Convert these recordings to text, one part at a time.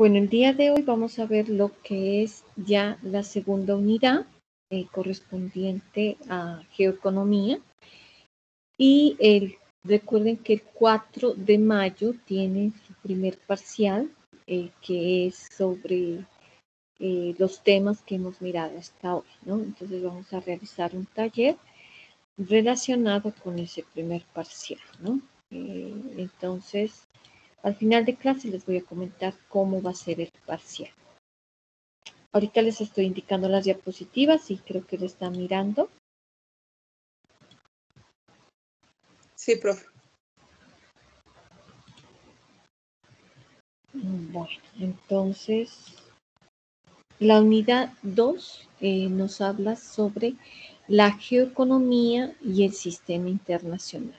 Bueno, el día de hoy vamos a ver lo que es ya la segunda unidad correspondiente a geoeconomía. Y recuerden que el 4 de mayo tiene su primer parcial, que es sobre los temas que hemos mirado hasta hoy, ¿no? Entonces vamos a realizar un taller relacionado con ese primer parcial, ¿no? Entonces, al final de clase les voy a comentar cómo va a ser el parcial. Ahorita les estoy indicando las diapositivas y creo que lo están mirando. Sí, profe. Bueno, entonces, la unidad 2 nos habla sobre la geoeconomía y el sistema internacional.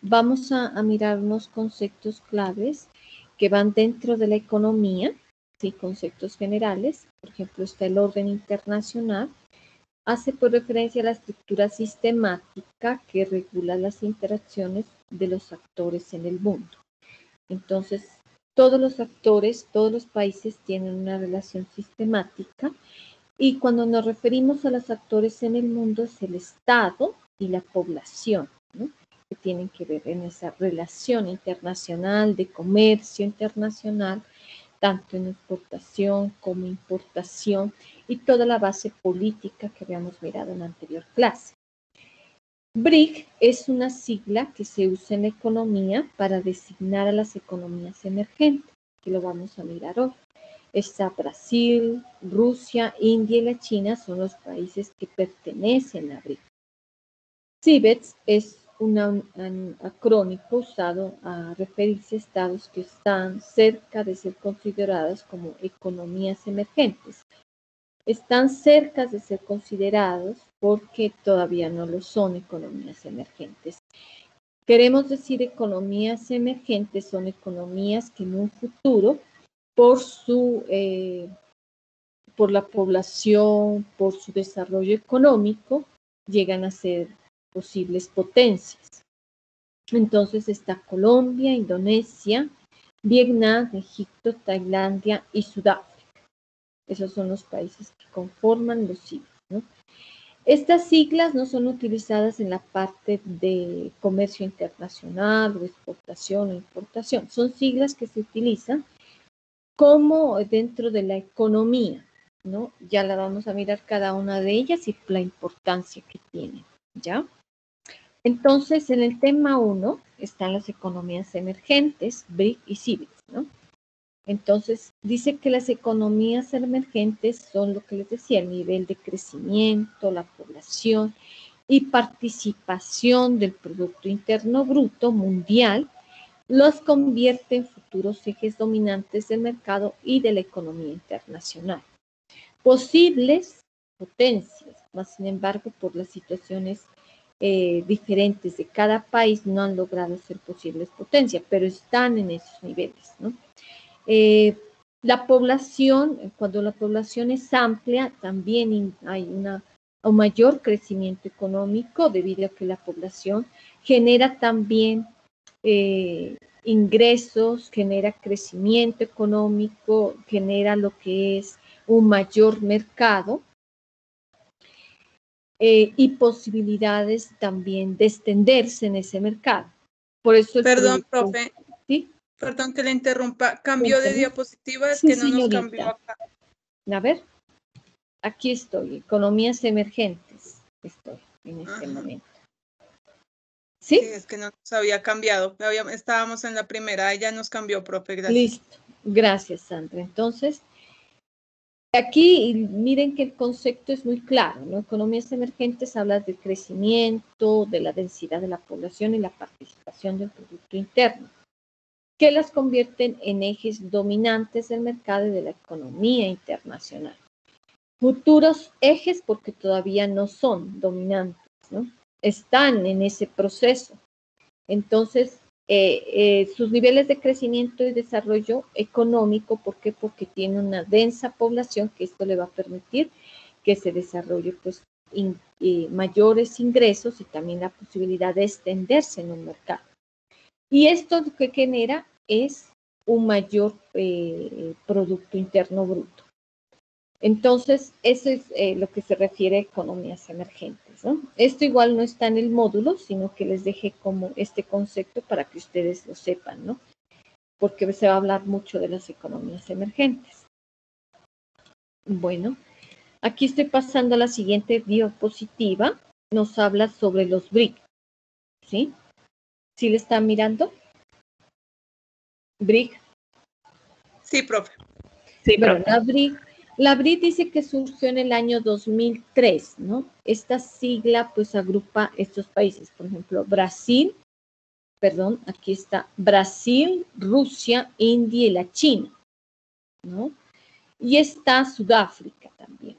Vamos a mirar unos conceptos claves que van dentro de la economía, ¿sí? Conceptos generales. Por ejemplo, está el orden internacional. Hace por referencia a la estructura sistemática que regula las interacciones de los actores en el mundo. Entonces, todos los actores, todos los países tienen una relación sistemática y cuando nos referimos a los actores en el mundo es el Estado y la población, ¿no? Que tienen que ver en esa relación internacional, de comercio internacional, tanto en exportación como importación y toda la base política que habíamos mirado en la anterior clase. BRIC es una sigla que se usa en la economía para designar a las economías emergentes, que lo vamos a mirar hoy. Está Brasil, Rusia, India y la China son los países que pertenecen a BRIC. CIBEX es un acrónimo usado a referirse a estados que están cerca de ser considerados como economías emergentes. Están cerca de ser considerados porque todavía no lo son economías emergentes. Queremos decir economías emergentes son economías que en un futuro, por la población, por su desarrollo económico, llegan a ser posibles potencias. Entonces está Colombia, Indonesia, Vietnam, Egipto, Tailandia y Sudáfrica. Esos son los países que conforman los CIBEX, ¿no? Estas siglas no son utilizadas en la parte de comercio internacional o exportación o importación. Son siglas que se utilizan como dentro de la economía, ¿no? Ya la vamos a mirar cada una de ellas y la importancia que tienen, ¿ya? Entonces, en el tema 1 están las economías emergentes, BRIC y CIBEX, ¿no? Entonces, dice que las economías emergentes son lo que les decía, el nivel de crecimiento, la población y participación del Producto Interno Bruto mundial, los convierte en futuros ejes dominantes del mercado y de la economía internacional. Posibles potencias, más sin embargo, por las situaciones diferentes de cada país, no han logrado ser posibles potencias, pero están en esos niveles, ¿no? La población, cuando la población es amplia, también hay un mayor crecimiento económico debido a que la población genera también ingresos, genera crecimiento económico, genera lo que es un mayor mercado y posibilidades también de extenderse en ese mercado. Por eso Perdón, profe. ¿Sí? Perdón que le interrumpa. ¿Cambió de diapositiva? Es Sí, que no nos señorita. cambió acá. A ver, aquí estoy, economías emergentes, estoy en este momento. ¿Sí? Sí, es que no nos había cambiado. Estábamos en la primera, ella nos cambió, profe, gracias. Listo, gracias, Sandra. Entonces, aquí miren que el concepto es muy claro, ¿no? Economías emergentes habla del crecimiento, de la densidad de la población y la participación del Producto Interno, que las convierten en ejes dominantes del mercado y de la economía internacional. Futuros ejes porque todavía no son dominantes, ¿no? Están en ese proceso. Entonces, sus niveles de crecimiento y desarrollo económico, ¿por qué? Porque tiene una densa población que esto le va a permitir que se desarrolle pues, mayores ingresos y también la posibilidad de extenderse en un mercado. Y esto lo que genera es un mayor Producto Interno Bruto. Entonces, eso es lo que se refiere a economías emergentes, ¿no? Esto igual no está en el módulo, sino que les dejé como este concepto para que ustedes lo sepan, ¿no? Porque se va a hablar mucho de las economías emergentes. Bueno, aquí estoy pasando a la siguiente diapositiva. Nos habla sobre los BRIC, ¿sí? ¿Sí le están mirando? BRIC. Sí, profe. Sí, bueno, la BRIC dice que surgió en el año 2003, ¿no? Esta sigla pues agrupa estos países, por ejemplo, Brasil, perdón, aquí está Brasil, Rusia, India y la China, ¿no? Y está Sudáfrica también.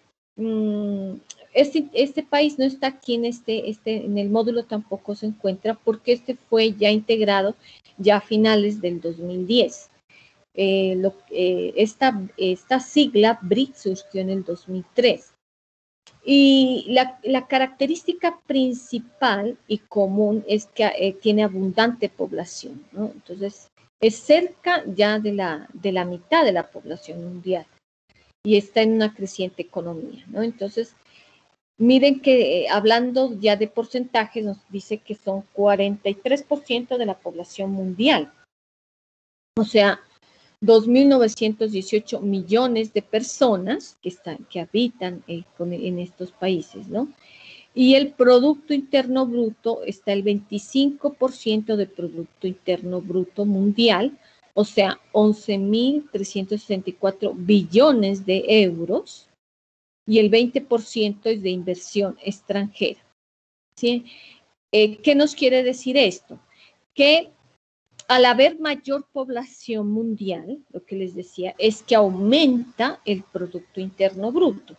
Este país no está aquí en el módulo tampoco se encuentra porque este fue ya integrado ya a finales del 2010. Esta sigla BRIC surgió en el 2003. Y la característica principal y común es que tiene abundante población, ¿no? Entonces, es cerca ya de la mitad de la población mundial y está en una creciente economía, ¿no? Entonces, miren que hablando ya de porcentajes, nos dice que son 43% de la población mundial. O sea, 2.918 millones de personas que habitan en estos países, ¿no? Y el Producto Interno Bruto está el 25% del Producto Interno Bruto mundial, o sea, 11.364 billones de euros, y el 20% es de inversión extranjera, ¿sí? ¿Qué nos quiere decir esto? Que al haber mayor población mundial, lo que les decía, es que aumenta el Producto Interno Bruto.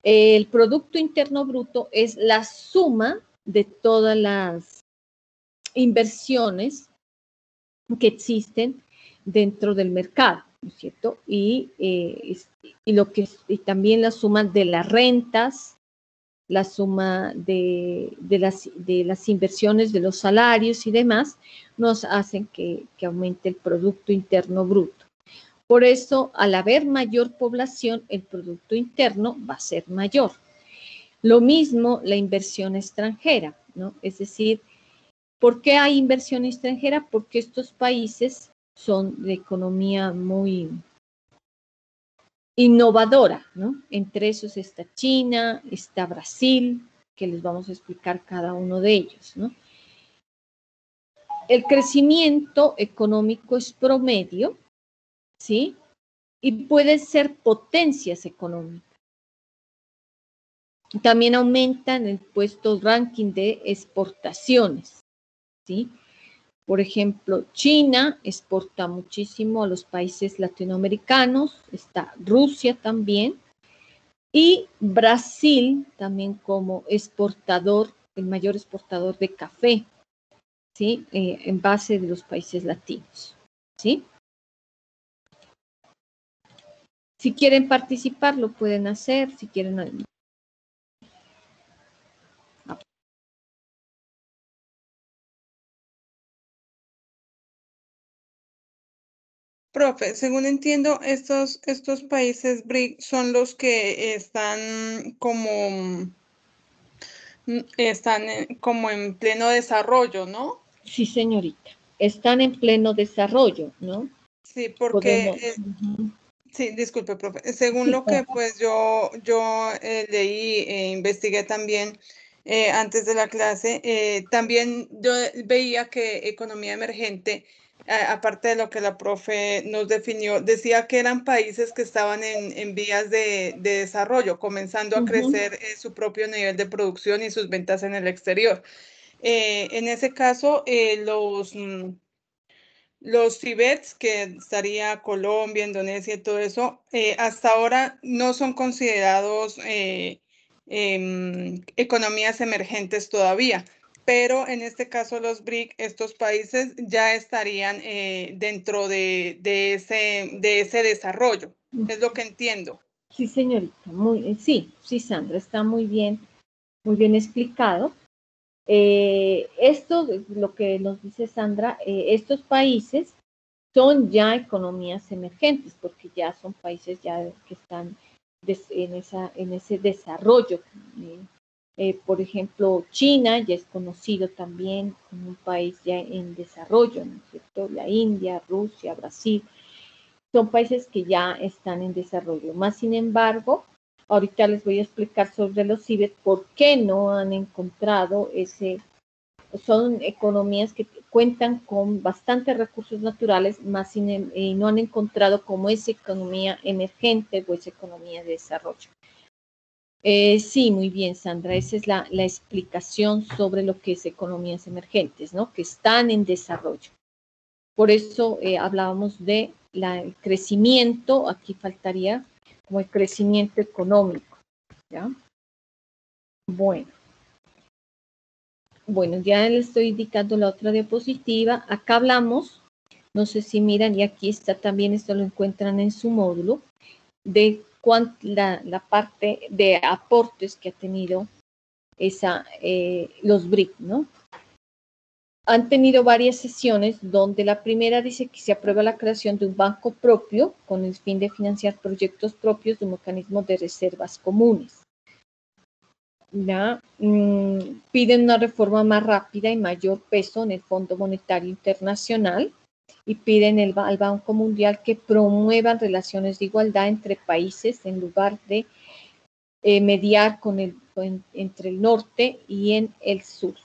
El Producto Interno Bruto es la suma de todas las inversiones que existen dentro del mercado, ¿no es cierto? Y también la suma de las rentas, la suma de las inversiones, de los salarios y demás, nos hacen que aumente el Producto Interno Bruto. Por eso, al haber mayor población, el Producto Interno va a ser mayor. Lo mismo la inversión extranjera, ¿no? Es decir, ¿por qué hay inversión extranjera? Porque estos países son de economía muy innovadora, ¿no? Entre esos está China, está Brasil, que les vamos a explicar cada uno de ellos, ¿no? El crecimiento económico es promedio, ¿sí? Y pueden ser potencias económicas. También aumentan el puesto ranking de exportaciones, ¿sí? Por ejemplo, China exporta muchísimo a los países latinoamericanos, está Rusia también, y Brasil también como exportador, el mayor exportador de café, ¿sí? En base de los países latinos, ¿sí? Si quieren participar, lo pueden hacer, si quieren. Profe, según entiendo, estos países BRIC son los que están como en pleno desarrollo, ¿no? Sí, señorita. Están en pleno desarrollo, ¿no? Sí, porque, sí, disculpe, profe. Según Sí, lo que pues yo leí e investigué también antes de la clase, también yo veía que economía emergente, aparte de lo que la profe nos definió, decía que eran países que estaban en vías de desarrollo, comenzando a crecer su propio nivel de producción y sus ventas en el exterior. En ese caso, los Tibets, que estaría Colombia, Indonesia y todo eso, hasta ahora no son considerados economías emergentes todavía, pero en este caso los BRIC, estos países ya estarían dentro de ese desarrollo, es lo que entiendo. Sí, señorita, sí, Sandra, está muy bien explicado. Esto, lo que nos dice Sandra, estos países son ya economías emergentes, porque ya son países ya que están en ese desarrollo. Por ejemplo, China ya es conocido también como un país ya en desarrollo, ¿no es cierto? La India, Rusia, Brasil, son países que ya están en desarrollo. Más sin embargo, ahorita les voy a explicar sobre los CIBES por qué no han encontrado son economías que cuentan con bastantes recursos naturales, más no han encontrado como esa economía emergente o esa economía de desarrollo. Sí, muy bien, Sandra. Esa es la explicación sobre lo que es economías emergentes, ¿no? Que están en desarrollo. Por eso hablábamos de el crecimiento, aquí faltaría como el crecimiento económico, ¿ya? Bueno, ya les estoy indicando la otra diapositiva. Acá hablamos, no sé si miran, y aquí está también, esto lo encuentran en su módulo, de la parte de aportes que ha tenido los BRIC, ¿no? Han tenido varias sesiones donde la primera dice que se aprueba la creación de un banco propio con el fin de financiar proyectos propios de un mecanismo de reservas comunes. ¿Ya? Piden una reforma más rápida y mayor peso en el Fondo Monetario Internacional y piden al Banco Mundial que promuevan relaciones de igualdad entre países en lugar de mediar entre el norte y en el sur.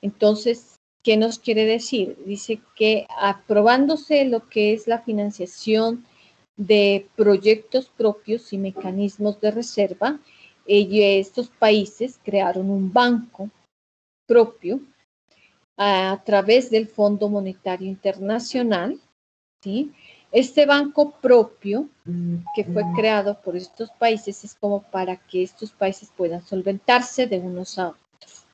Entonces, ¿qué nos quiere decir? Dice que aprobándose lo que es la financiación de proyectos propios y mecanismos de reserva, estos países crearon un banco propio a través del Fondo Monetario Internacional, ¿sí? Este banco propio que fue creado por estos países es como para que estos países puedan solventarse de unos a otros.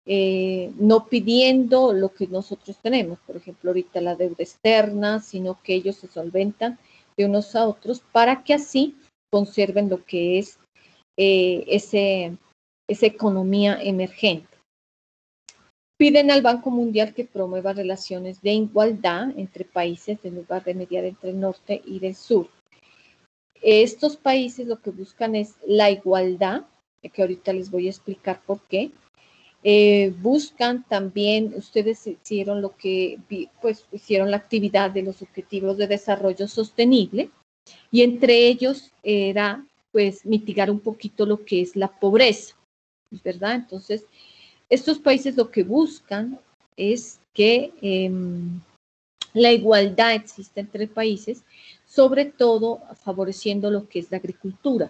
No pidiendo lo que nosotros tenemos, por ejemplo, ahorita la deuda externa, sino que ellos se solventan de unos a otros para que así conserven lo que es esa economía emergente. Piden al Banco Mundial que promueva relaciones de igualdad entre países en lugar de mediar entre el norte y el sur. Estos países lo que buscan es la igualdad, que ahorita les voy a explicar por qué. Buscan también, ustedes hicieron hicieron la actividad de los objetivos de desarrollo sostenible y entre ellos era pues mitigar un poquito lo que es la pobreza, ¿verdad? Entonces, estos países lo que buscan es que la igualdad exista entre países, sobre todo favoreciendo lo que es la agricultura.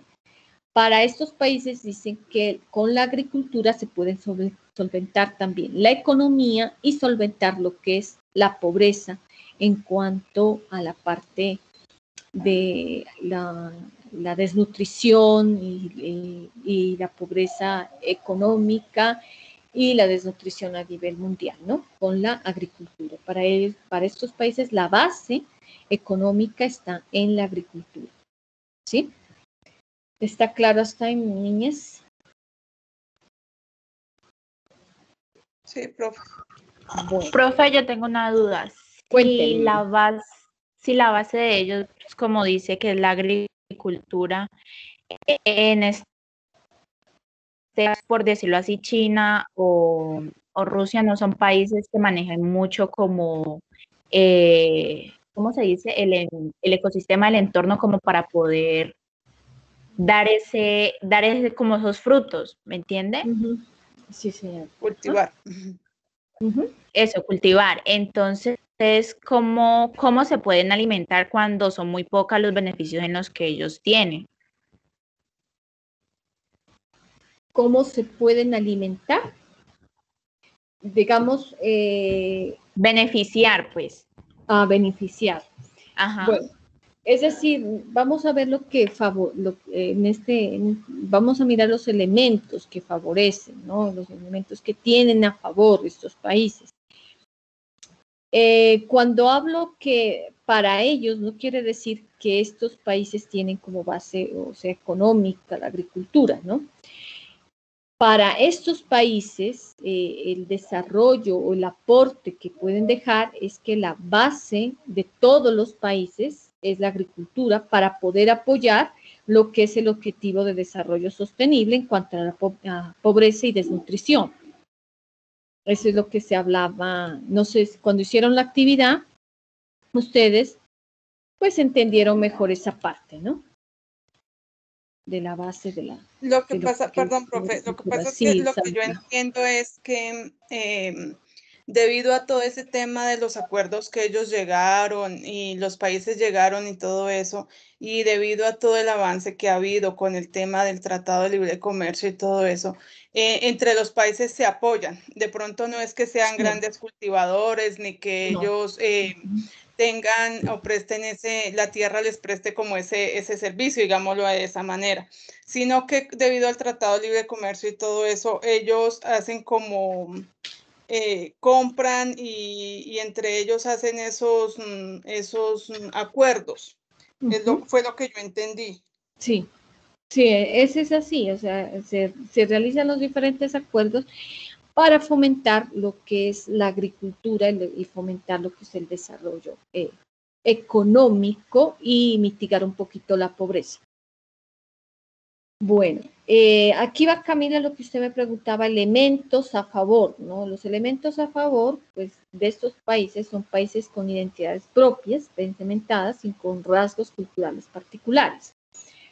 Para estos países dicen que con la agricultura se pueden solventar también la economía y solventar lo que es la pobreza en cuanto a la parte de la desnutrición y la pobreza económica y la desnutrición a nivel mundial, ¿no? Con la agricultura. Para estos países la base económica está en la agricultura, ¿sí? ¿Está claro hasta ahí, niñas? Sí, profe. Bueno. Profe, yo tengo una duda. Cuéntenme. Si la base de ellos, como dice que es la agricultura, en este, por decirlo así, China o Rusia no son países que manejan mucho como, ¿cómo se dice? El ecosistema, el entorno como para poder dar como esos frutos, ¿me entiende? Sí, señor. Cultivar. Eso, cultivar. Entonces, ¿cómo se pueden alimentar cuando son muy pocos los beneficios en los que ellos tienen? ¿Cómo se pueden alimentar? Digamos, beneficiar, pues. A beneficiar. Ajá. Bueno, es decir, vamos a ver vamos a mirar los elementos que favorecen, ¿no? Los elementos que tienen a favor estos países. Cuando hablo que para ellos no quiere decir que estos países tienen como base, o sea, económica la agricultura, ¿no? Para estos países, el desarrollo o el aporte que pueden dejar es que la base de todos los países es la agricultura para poder apoyar lo que es el objetivo de desarrollo sostenible en cuanto a la pobreza y desnutrición. Eso es lo que se hablaba, no sé, cuando hicieron la actividad, ustedes pues entendieron mejor esa parte, ¿no? De la base de la... Lo que de lo pasa, que perdón, es profe, lo que pasa es que sí, lo que yo Sandra. entiendo es que debido a todo ese tema de los acuerdos que ellos llegaron y los países llegaron y todo eso, y debido a todo el avance que ha habido con el tema del Tratado de Libre Comercio y todo eso, entre los países se apoyan. De pronto no es que sean Sí, grandes cultivadores ni que no. ellos tengan o presten la tierra les preste como ese servicio, digámoslo de esa manera, sino que debido al Tratado de Libre Comercio y todo eso, ellos hacen como compran y entre ellos hacen esos acuerdos. Fue lo que yo entendí. Sí, sí, ese es así, o sea, se realizan los diferentes acuerdos para fomentar lo que es la agricultura y fomentar lo que es el desarrollo económico y mitigar un poquito la pobreza. Bueno, aquí va Camila lo que usted me preguntaba, elementos a favor, ¿no? Los elementos a favor, pues, de estos países son países con identidades propias, bien cementadas y con rasgos culturales particulares.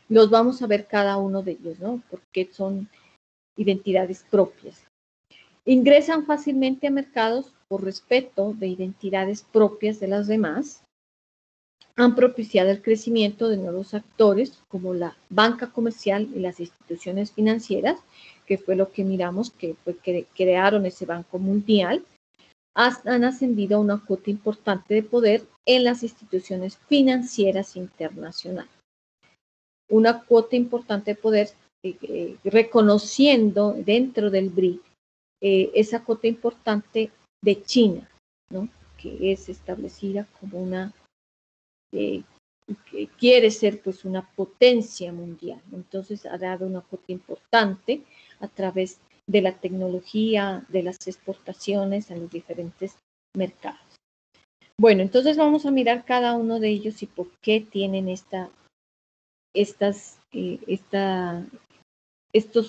Los vamos a ver cada uno de ellos, ¿no? Porque son identidades propias. Ingresan fácilmente a mercados por respeto de identidades propias de las demás. Han propiciado el crecimiento de nuevos actores como la banca comercial y las instituciones financieras, que fue lo que miramos, que fue que crearon ese Banco Mundial. Han ascendido a una cuota importante de poder en las instituciones financieras internacionales. Una cuota importante de poder reconociendo dentro del BRIC esa cuota importante de China, ¿no? Que es establecida como una que quiere ser pues una potencia mundial. Entonces ha dado una cuota importante a través de la tecnología, de las exportaciones a los diferentes mercados. Bueno, entonces vamos a mirar cada uno de ellos y por qué tienen estos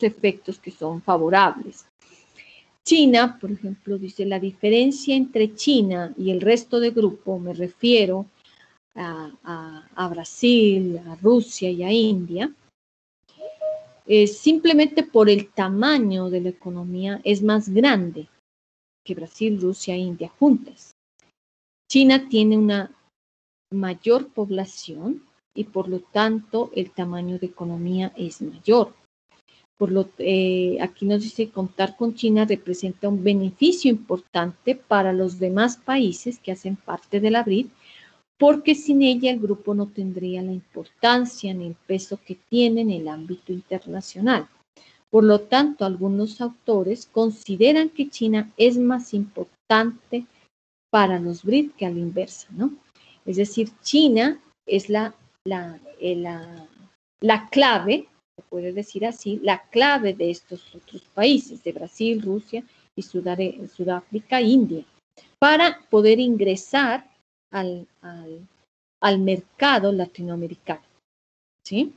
efectos que son favorables. China, por ejemplo, dice la diferencia entre China y el resto del grupo, me refiero a Brasil, a Rusia y a India, simplemente por el tamaño de la economía es más grande que Brasil, Rusia e India juntas. China tiene una mayor población y por lo tanto el tamaño de economía es mayor. Aquí nos dice contar con China representa un beneficio importante para los demás países que hacen parte de la BRIC, porque sin ella el grupo no tendría la importancia ni el peso que tiene en el ámbito internacional. Por lo tanto, algunos autores consideran que China es más importante para los BRIC que a la inversa, ¿no? Es decir, China es la clave, se puede decir así, la clave de estos otros países, de Brasil, Rusia y Sudáfrica, India, para poder ingresar al mercado latinoamericano, ¿sí?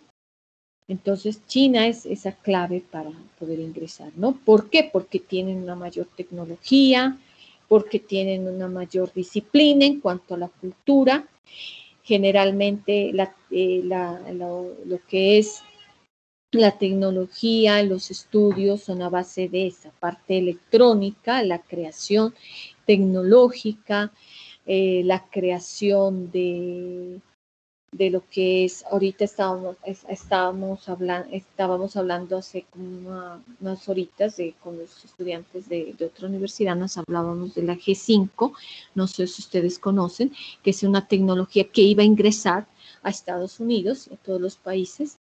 Entonces, China es esa clave para poder ingresar, ¿no? ¿Por qué? Porque tienen una mayor tecnología, porque tienen una mayor disciplina en cuanto a la cultura. Generalmente, lo que es la tecnología, los estudios son a base de esa parte electrónica, la creación tecnológica, la creación de lo que es, ahorita estábamos hablando hace como unas horitas con los estudiantes de otra universidad, nos hablábamos de la G5, no sé si ustedes conocen, que es una tecnología que iba a ingresar a Estados Unidos y a todos los países,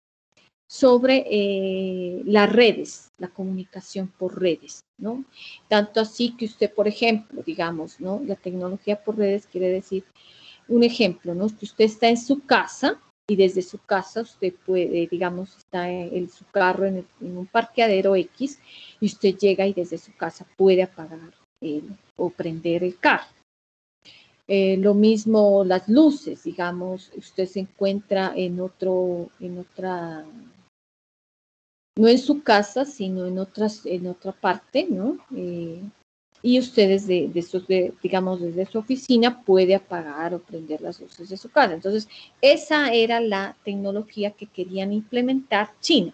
sobre las redes, la comunicación por redes, ¿no? Tanto así que usted, por ejemplo, digamos, ¿no? La tecnología por redes quiere decir un ejemplo, ¿no? Que usted está en su casa y desde su casa usted puede, digamos, está su carro en un parqueadero X y usted llega y desde su casa puede apagar o prender el carro. Lo mismo las luces, digamos, usted se encuentra en otra, no en su casa, sino en otra parte, ¿no? Y usted digamos, desde su oficina puede apagar o prender las luces de su casa. Entonces, esa era la tecnología que querían implementar China.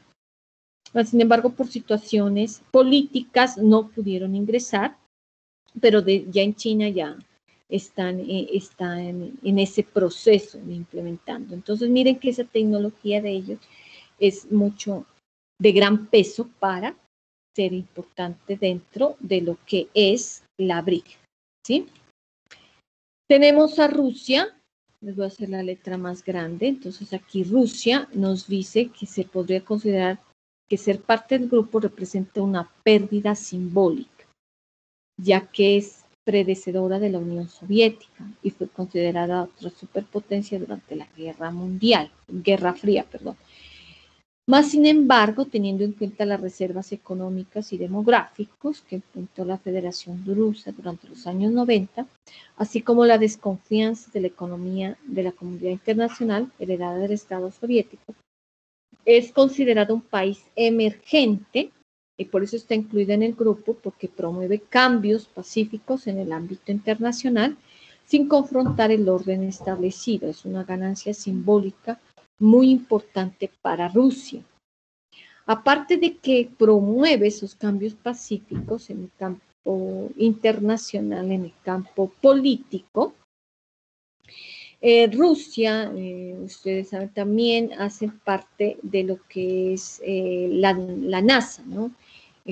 Sin embargo, por situaciones políticas no pudieron ingresar, pero ya en China ya están en ese proceso de implementando. Entonces, miren que esa tecnología de ellos es mucho de gran peso para ser importante dentro de lo que es la BRIC, ¿sí? Tenemos a Rusia, les voy a hacer la letra más grande, entonces aquí Rusia nos dice que se podría considerar que ser parte del grupo representa una pérdida simbólica, ya que es predecesora de la Unión Soviética y fue considerada otra superpotencia durante la Guerra Fría, perdón. Más sin embargo, teniendo en cuenta las reservas económicas y demográficos que enfrentó la Federación Rusa durante los años 90, así como la desconfianza de la economía de la comunidad internacional heredada del Estado soviético, es considerado un país emergente y por eso está incluida en el grupo porque promueve cambios pacíficos en el ámbito internacional sin confrontar el orden establecido. Es una ganancia simbólica muy importante para Rusia. Aparte de que promueve esos cambios pacíficos en el campo internacional, en el campo político, Rusia, ustedes saben, también hace parte de lo que es la NASA, ¿no?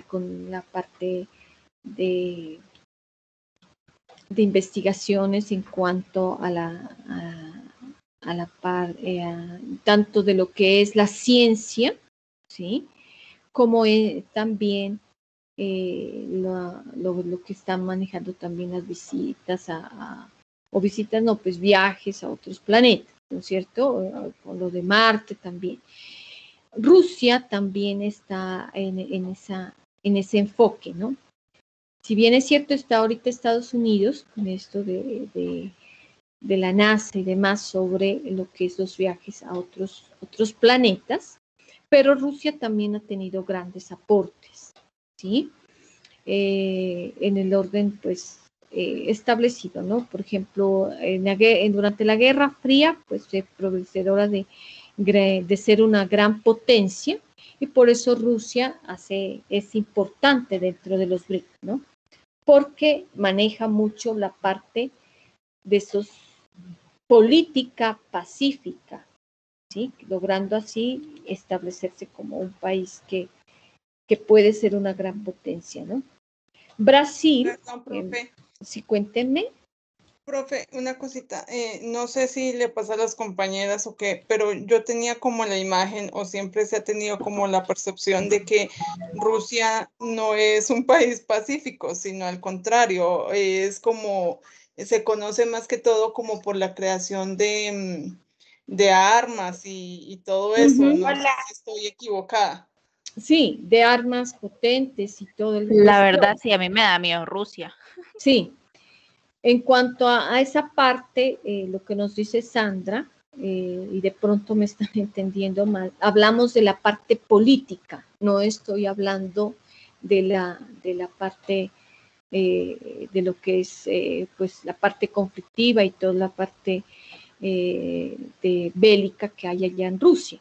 Con la parte de investigaciones en cuanto a la parte, tanto de lo que es la ciencia, ¿sí? Como también lo que están manejando también las visitas pues viajes a otros planetas, ¿no es cierto? O lo de Marte también. Rusia también está en ese enfoque, ¿no? Si bien es cierto, está ahorita Estados Unidos con esto de la NASA y demás sobre lo que es los viajes a otros planetas, pero Rusia también ha tenido grandes aportes, ¿sí? En el orden, pues, establecido, ¿no? Por ejemplo, durante la Guerra Fría, pues, fue proveedora de ser una gran potencia y por eso Rusia es importante dentro de los BRICS, ¿no? Porque maneja mucho la parte de esos política pacífica, ¿sí? Logrando así establecerse como un país que puede ser una gran potencia, ¿no? Brasil, Perdón, profe. Sí, cuéntenme. Profe, una cosita, no sé si le pasa a las compañeras o qué, pero yo tenía como la imagen o siempre se ha tenido como la percepción de que Rusia no es un país pacífico, sino al contrario, es como, se conoce más que todo como por la creación de armas y todo eso, no sé si estoy equivocada. Sí, de armas potentes y todo el La verdad, sí, a mí me da miedo Rusia. Sí. En cuanto a esa parte, lo que nos dice Sandra, y de pronto me están entendiendo mal, hablamos de la parte política, no estoy hablando de la parte de lo que es pues la parte conflictiva y toda la parte de bélica que hay allá en Rusia.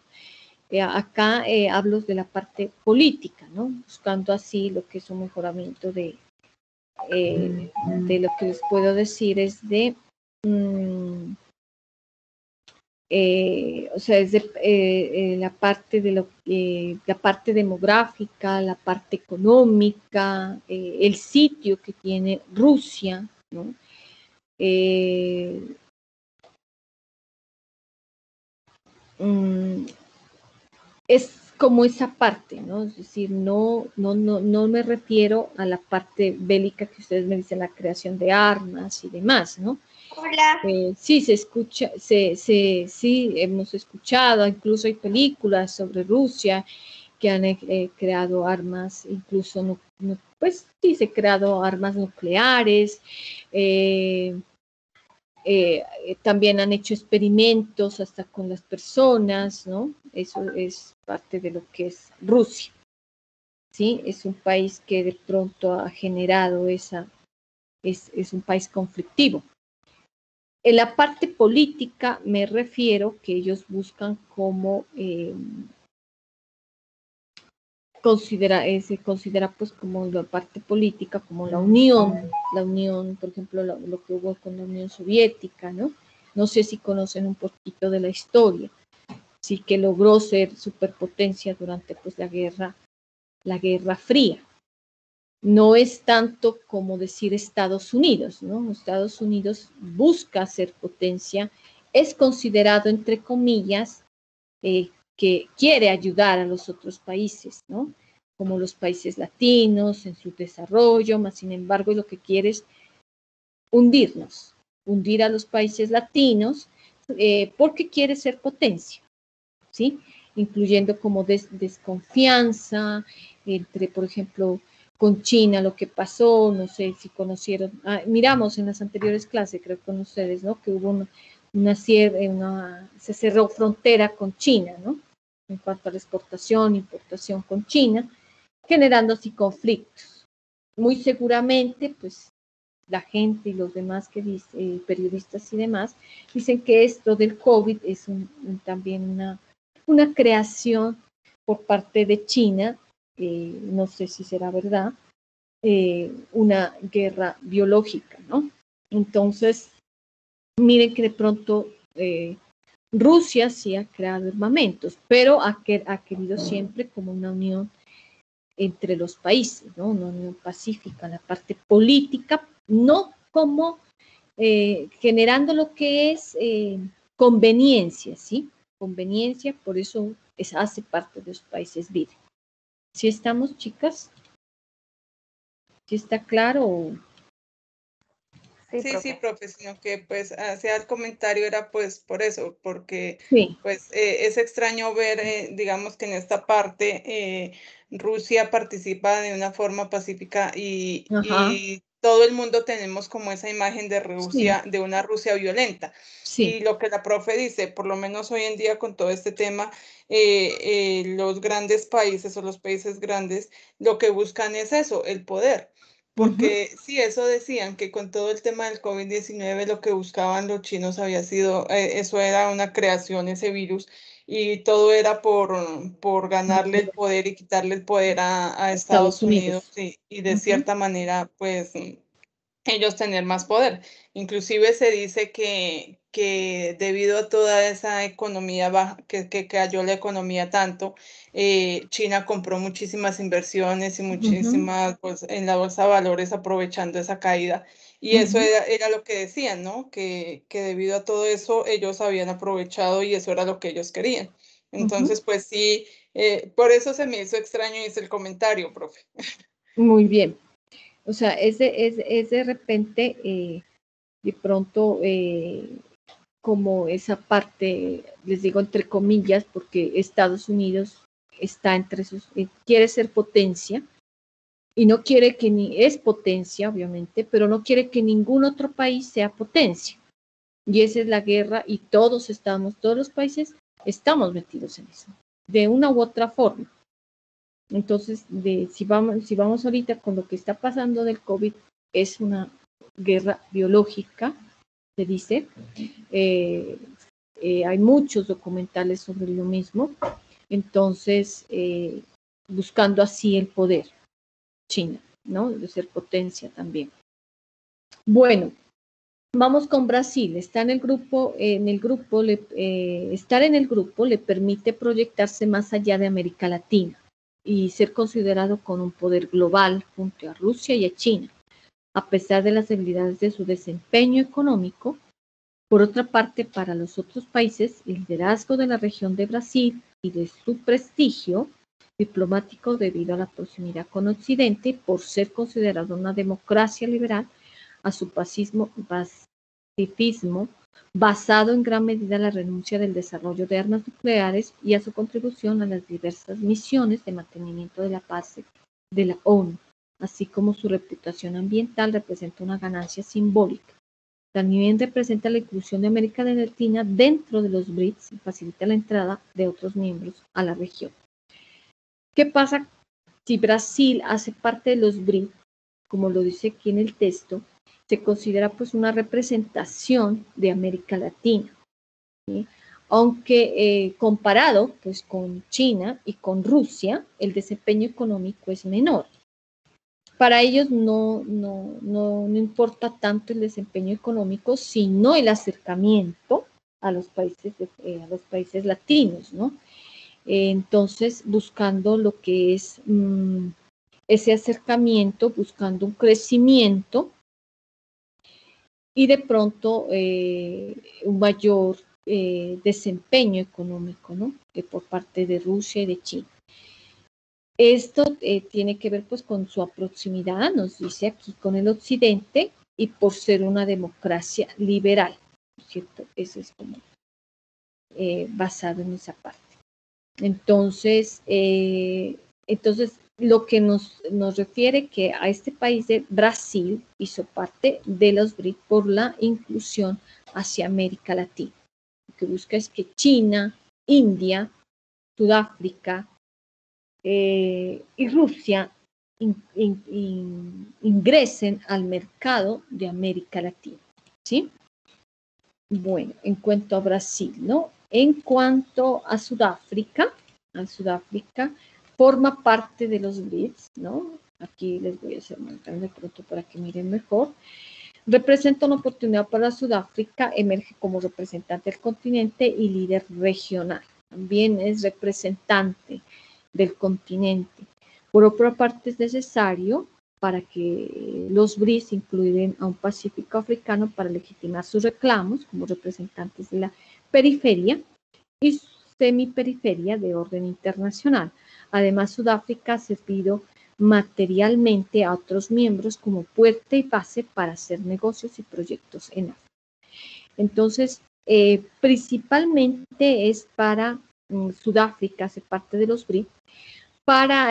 Acá hablo de la parte política, ¿no? Buscando así lo que es un mejoramiento de lo que les puedo decir es de, o sea, es de la parte de la parte demográfica, la parte económica, el sitio que tiene Rusia, ¿no? Es como esa parte, ¿no? Es decir, no me refiero a la parte bélica que ustedes me dicen, la creación de armas y demás, ¿no? Hola. Sí, se escucha, sí, hemos escuchado, incluso hay películas sobre Rusia que han creado armas, incluso, pues sí, se han creado armas nucleares, también han hecho experimentos hasta con las personas, ¿no? Eso es parte de lo que es Rusia, ¿sí? Es un país que de pronto ha generado es un país conflictivo. En la parte política me refiero que ellos buscan como se considera pues como la parte política, como la unión, por ejemplo, lo que hubo con la Unión Soviética, ¿no? No sé si conocen un poquito de la historia, sí que logró ser superpotencia durante pues la Guerra Fría. No es tanto como decir Estados Unidos, ¿no? Estados Unidos busca ser potencia, es considerado, entre comillas, que quiere ayudar a los otros países, ¿no? Como los países latinos en su desarrollo, más sin embargo lo que quiere es hundirnos, hundir a los países latinos, porque quiere ser potencia, ¿sí? Incluyendo como desconfianza entre, por ejemplo, con China, lo que pasó, no sé si conocieron, miramos en las anteriores clases, creo con ustedes, ¿no? Que hubo se cerró frontera con China, ¿no? En cuanto a la exportación, importación con China, generando así conflictos. Muy seguramente, pues, la gente y los demás que periodistas y demás, dicen que esto del COVID es también una creación por parte de China, no sé si será verdad, una guerra biológica, ¿no? Entonces, miren que de pronto Rusia sí ha creado armamentos, pero ha querido siempre como una unión entre los países, ¿no? Una unión pacífica, la parte política, no como generando lo que es conveniencia, ¿sí? Conveniencia, por eso hace parte de los países BRICS. ¿Sí estamos, chicas? ¿Sí está claro? Sí, profe, sino que pues hacía el comentario era pues por eso, porque Sí. pues es extraño ver, digamos que en esta parte Rusia participa de una forma pacífica y todo el mundo tenemos como esa imagen de Rusia, de una Rusia violenta. Sí. Y lo que la profe dice, por lo menos hoy en día con todo este tema, los grandes países o los países grandes lo que buscan es eso, el poder. Porque sí, eso decían, que con todo el tema del COVID-19 lo que buscaban los chinos había sido, eso era una creación, ese virus, y todo era por ganarle el poder y quitarle el poder a Estados Unidos y de cierta manera, pues, ellos tener más poder. Inclusive se dice que debido a toda esa economía baja, que cayó la economía tanto, China compró muchísimas inversiones y muchísimas pues, en la bolsa de valores aprovechando esa caída. Y eso era lo que decían, ¿no? Que debido a todo eso ellos habían aprovechado y eso era lo que ellos querían. Entonces, pues sí, por eso se me hizo extraño y hice el comentario, profe. Muy bien. O sea, es de repente, de pronto, como esa parte, les digo entre comillas, porque Estados Unidos está entre quiere ser potencia y no quiere es potencia, obviamente, pero no quiere que ningún otro país sea potencia. Y esa es la guerra y todos los países estamos metidos en eso, de una u otra forma. Entonces, si vamos ahorita con lo que está pasando del COVID, es una guerra biológica, se dice. Hay muchos documentales sobre lo mismo. Entonces, buscando así el poder, China, ¿no? De ser potencia también. Bueno, vamos con Brasil. Está en el grupo, estar en el grupo le permite proyectarse más allá de América Latina y ser considerado con un poder global junto a Rusia y a China, a pesar de las debilidades de su desempeño económico. Por otra parte, para los otros países, el liderazgo de la región de Brasil y de su prestigio diplomático debido a la proximidad con Occidente, por ser considerado una democracia liberal, a su pacifismo basado en gran medida en la renuncia del desarrollo de armas nucleares y a su contribución a las diversas misiones de mantenimiento de la paz de la ONU, así como su reputación ambiental representa una ganancia simbólica. También representa la inclusión de América Latina dentro de los BRICS y facilita la entrada de otros miembros a la región. ¿Qué pasa si Brasil hace parte de los BRICS? Como lo dice aquí en el texto, se considera pues una representación de América Latina, ¿sí? Aunque comparado pues con China y con Rusia, el desempeño económico es menor. Para ellos no importa tanto el desempeño económico, sino el acercamiento a los países latinos, ¿no? Entonces, buscando lo que es ese acercamiento, buscando un crecimiento y de pronto un mayor desempeño económico, ¿no? Por parte de Rusia y de China. Esto tiene que ver pues con su proximidad, nos dice aquí, con el occidente y por ser una democracia liberal, ¿cierto? Eso es como basado en esa parte. Entonces, lo que nos refiere que a este país de Brasil hizo parte de los BRICS por la inclusión hacia América Latina. Lo que busca es que China, India, Sudáfrica y Rusia ingresen al mercado de América Latina, ¿sí? Bueno, en cuanto a Brasil, ¿no? En cuanto a Sudáfrica, forma parte de los BRICS, ¿no? Aquí les voy a hacer más grande pronto para que miren mejor. Representa una oportunidad para Sudáfrica, emerge como representante del continente y líder regional. También es representante del continente. Por otra parte, es necesario para que los BRICS incluyan a un Pacífico africano para legitimar sus reclamos como representantes de la periferia y semiperiferia de orden internacional. Además, Sudáfrica ha servido materialmente a otros miembros como puerta y base para hacer negocios y proyectos en África. Entonces, principalmente es para Sudáfrica, hace parte de los BRICS, para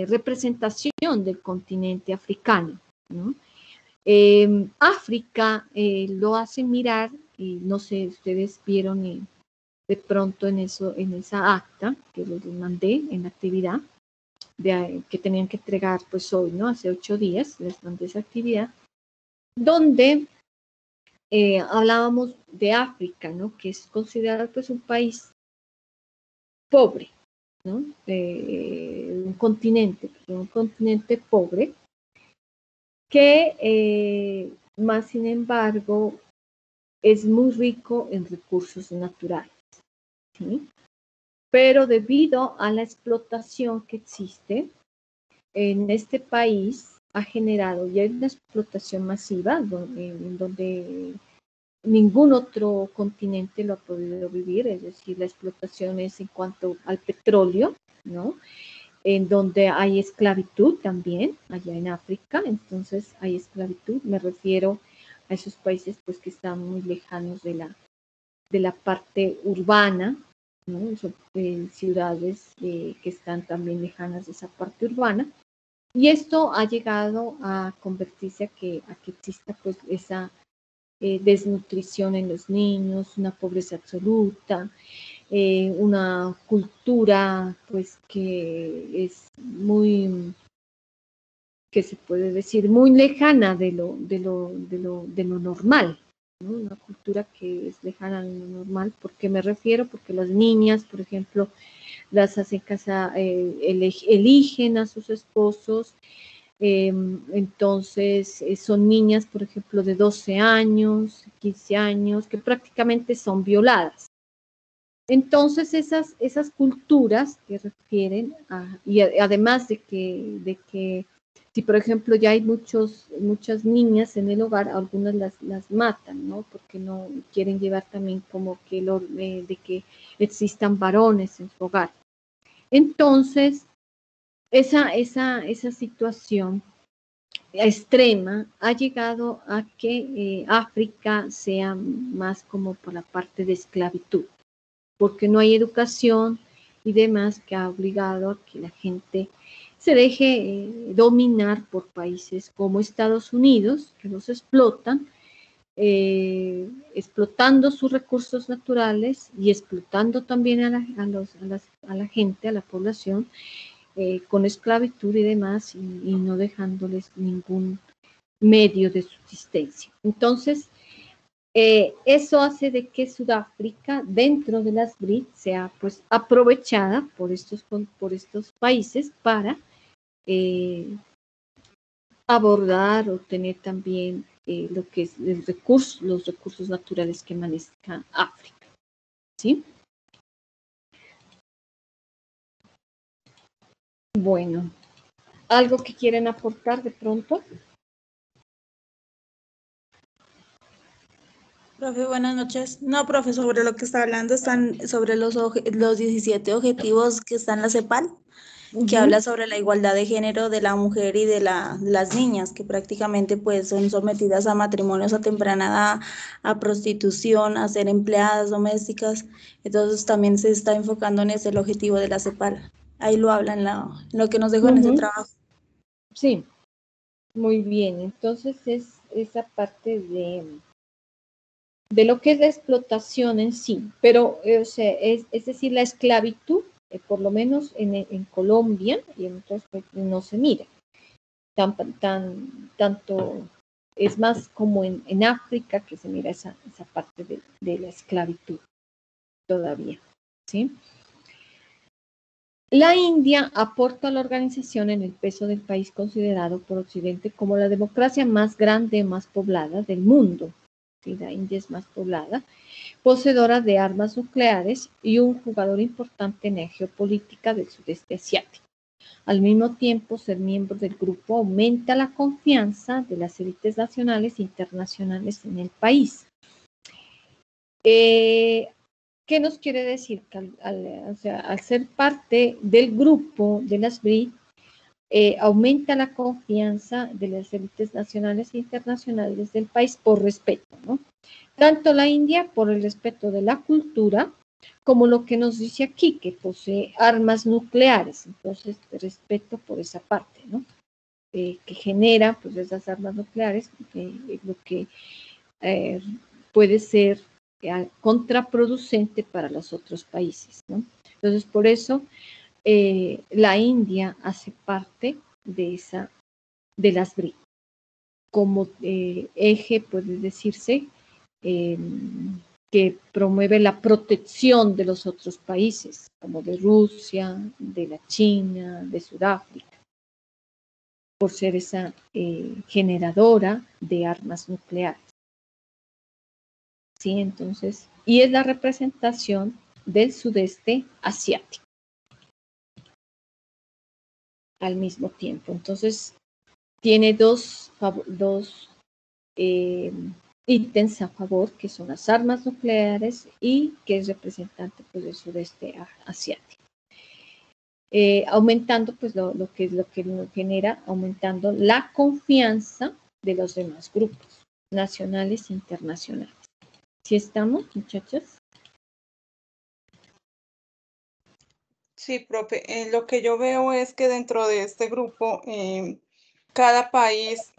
representación del continente africano, ¿no? África lo hace mirar, y no sé, ustedes vieron de pronto en esa acta que les mandé en la actividad que tenían que entregar pues hoy, ¿no? Hace 8 días les mandé esa actividad, donde hablábamos de África, ¿no? Que es considerado pues un país pobre, ¿no? Un continente pobre que más sin embargo es muy rico en recursos naturales, ¿sí? Pero debido a la explotación que existe en este país ha generado ya una explotación masiva donde ningún otro continente lo ha podido vivir, es decir, la explotación es en cuanto al petróleo, ¿no? En donde hay esclavitud también, allá en África, entonces hay esclavitud, me refiero a esos países pues que están muy lejanos de la parte urbana, ¿no? Son ciudades que están también lejanas de esa parte urbana, y esto ha llegado a convertirse a que exista pues esa desnutrición en los niños, una pobreza absoluta, una cultura pues que es muy, que se puede decir, muy lejana de lo normal, ¿no? Una cultura que es lejana de lo normal. ¿Por qué me refiero? Porque las niñas, por ejemplo, las hacen casa, eligen a sus esposos, entonces son niñas, por ejemplo, de 12 años, 15 años, que prácticamente son violadas. Entonces esas culturas que refieren y además de que si por ejemplo ya hay muchas niñas en el hogar, algunas las matan, ¿no? Porque no quieren llevar también como que de que existan varones en su hogar. Entonces esa situación extrema ha llegado a que África sea más como por la parte de esclavitud, porque no hay educación y demás que ha obligado a que la gente se deje dominar por países como Estados Unidos, que los explotan, explotando sus recursos naturales y explotando también a la gente, a la población, con esclavitud y demás, y no dejándoles ningún medio de subsistencia. Entonces, eso hace de que Sudáfrica, dentro de las BRIC, sea pues aprovechada por estos países para abordar o tener también lo que es los recursos naturales que maneja África. ¿Sí? Bueno, ¿algo que quieren aportar de pronto? Profe, buenas noches. No, profe, sobre lo que está hablando, están sobre los 17 objetivos que están en la CEPAL, que habla sobre la igualdad de género de la mujer y de las niñas, que prácticamente pues son sometidas a matrimonios a temprana edad, a prostitución, a ser empleadas domésticas. Entonces también se está enfocando en ese el objetivo de la CEPAL. Ahí lo habla en lo que nos dejó en ese trabajo. Sí, muy bien. Entonces es esa parte de lo que es la explotación en sí, pero o sea, es decir, la esclavitud, por lo menos en Colombia y en otros países no se mira tanto, es más como en África que se mira esa parte de la esclavitud todavía, ¿sí? La India aporta a la organización en el peso del país considerado por Occidente como la democracia más grande, más poblada del mundo. Sí, la India es más poblada, poseedora de armas nucleares y un jugador importante en la geopolítica del sudeste asiático. Al mismo tiempo, ser miembro del grupo aumenta la confianza de las élites nacionales e internacionales en el país. ¿Qué nos quiere decir? Que al ser parte del grupo de las BRIC, aumenta la confianza de las élites nacionales e internacionales del país por respeto, ¿no? Tanto la India por el respeto de la cultura, como lo que nos dice aquí, que posee armas nucleares. Entonces, respeto por esa parte, ¿no? Que genera pues esas armas nucleares, lo que puede ser contraproducente para los otros países, ¿no? Entonces, por eso la India hace parte de las BRIC. Como eje, puede decirse, que promueve la protección de los otros países, como de Rusia, de la China, de Sudáfrica, por ser esa generadora de armas nucleares. ¿Sí? Entonces, y es la representación del sudeste asiático al mismo tiempo. Entonces, tiene dos ítems a favor, que son las armas nucleares y que es representante pues, del sudeste asiático. Aumentando pues lo que genera, aumentando la confianza de los demás grupos nacionales e internacionales. ¿Sí estamos, muchachos? Sí, profe. Lo que yo veo es que dentro de este grupo, cada país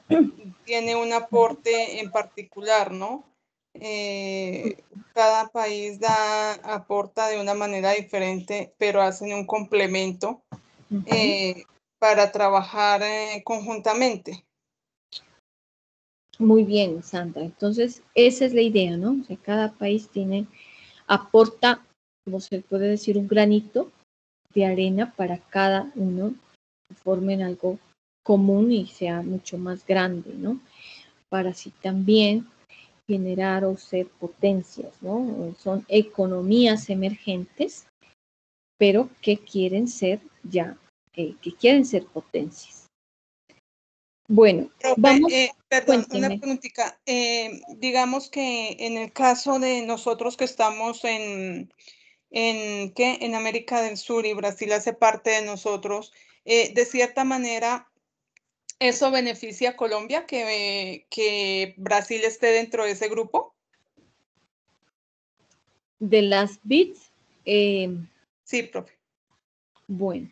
tiene un aporte en particular, ¿no? Cada país aporta de una manera diferente, pero hacen un complemento para trabajar conjuntamente. Muy bien, Sandra. Entonces, esa es la idea, ¿no? O sea, cada país aporta, como se puede decir, un granito de arena para cada uno, que formen algo común y sea mucho más grande, ¿no? Para así también generar o ser potencias, ¿no? Son economías emergentes, pero que quieren ser potencias. Bueno, Profe, vamos. perdón, Cuénteme. una preguntita. Digamos que en el caso de nosotros que estamos en América del Sur y Brasil hace parte de nosotros, de cierta manera ¿Eso beneficia a Colombia que Brasil esté dentro de ese grupo? De las BITs, Sí, profe. bueno,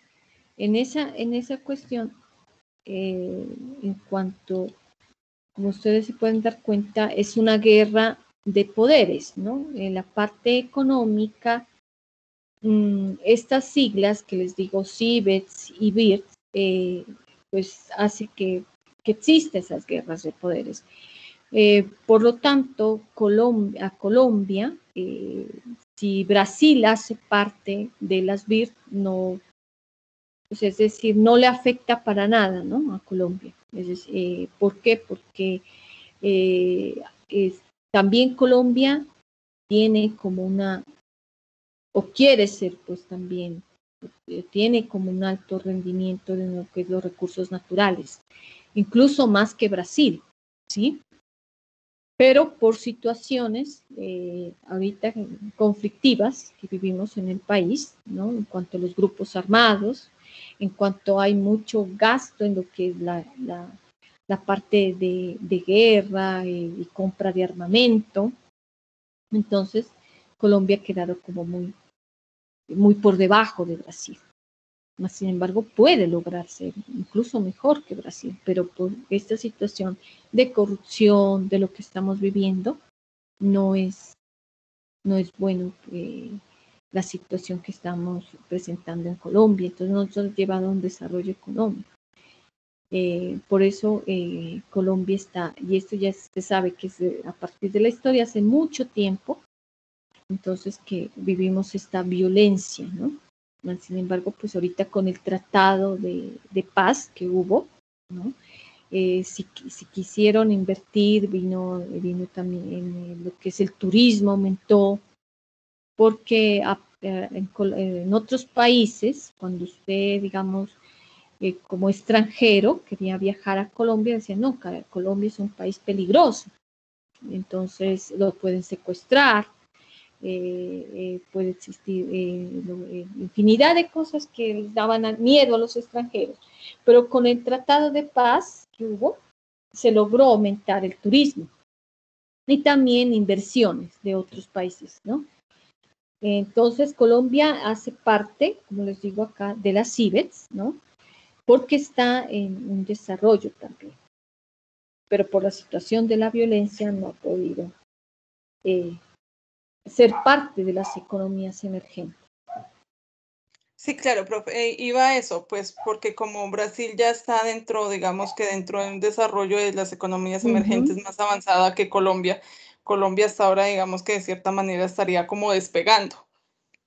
en esa cuestión, en cuanto, como ustedes se pueden dar cuenta, es una guerra de poderes, ¿no? En la parte económica, estas siglas que les digo, CIBETS y BIRTS, pues hace que existen esas guerras de poderes. Por lo tanto, a Colombia, si Brasil hace parte de las BIRT, no, pues es decir, no le afecta para nada, ¿no? A Colombia. Es decir, ¿por qué? Porque también Colombia tiene como o quiere ser pues también, tiene como un alto rendimiento de lo que es los recursos naturales, incluso más que Brasil, ¿sí? Pero por situaciones ahorita conflictivas que vivimos en el país, ¿no? En cuanto a los grupos armados, en cuanto hay mucho gasto en lo que es la parte de guerra y compra de armamento, entonces Colombia ha quedado como muy por debajo de Brasil. Sin embargo, puede lograrse incluso mejor que Brasil, pero por esta situación de corrupción, de lo que estamos viviendo, no es bueno la situación que estamos presentando en Colombia. Entonces, nos ha llevado a un desarrollo económico. Por eso Colombia está, y esto ya se sabe que es a partir de la historia, hace mucho tiempo, entonces que vivimos esta violencia, ¿no? Sin embargo, pues ahorita con el tratado de paz que hubo, ¿no? Si quisieron invertir, vino también en lo que es el turismo, aumentó, porque en otros países, cuando usted, digamos, como extranjero quería viajar a Colombia, decía, no, Colombia es un país peligroso, entonces lo pueden secuestrar, puede existir infinidad de cosas que les daban miedo a los extranjeros, pero con el tratado de paz que hubo, se logró aumentar el turismo y también inversiones de otros países, ¿no? Entonces, Colombia hace parte, como les digo acá, de las CIBETS, ¿no? Porque está en un desarrollo también, pero por la situación de la violencia no ha podido ser parte de las economías emergentes. Sí, claro, profe, iba a eso, pues porque como Brasil ya está dentro, digamos que dentro de un desarrollo de las economías emergentes más avanzada que Colombia, Colombia hasta ahora, digamos que de cierta manera estaría como despegando.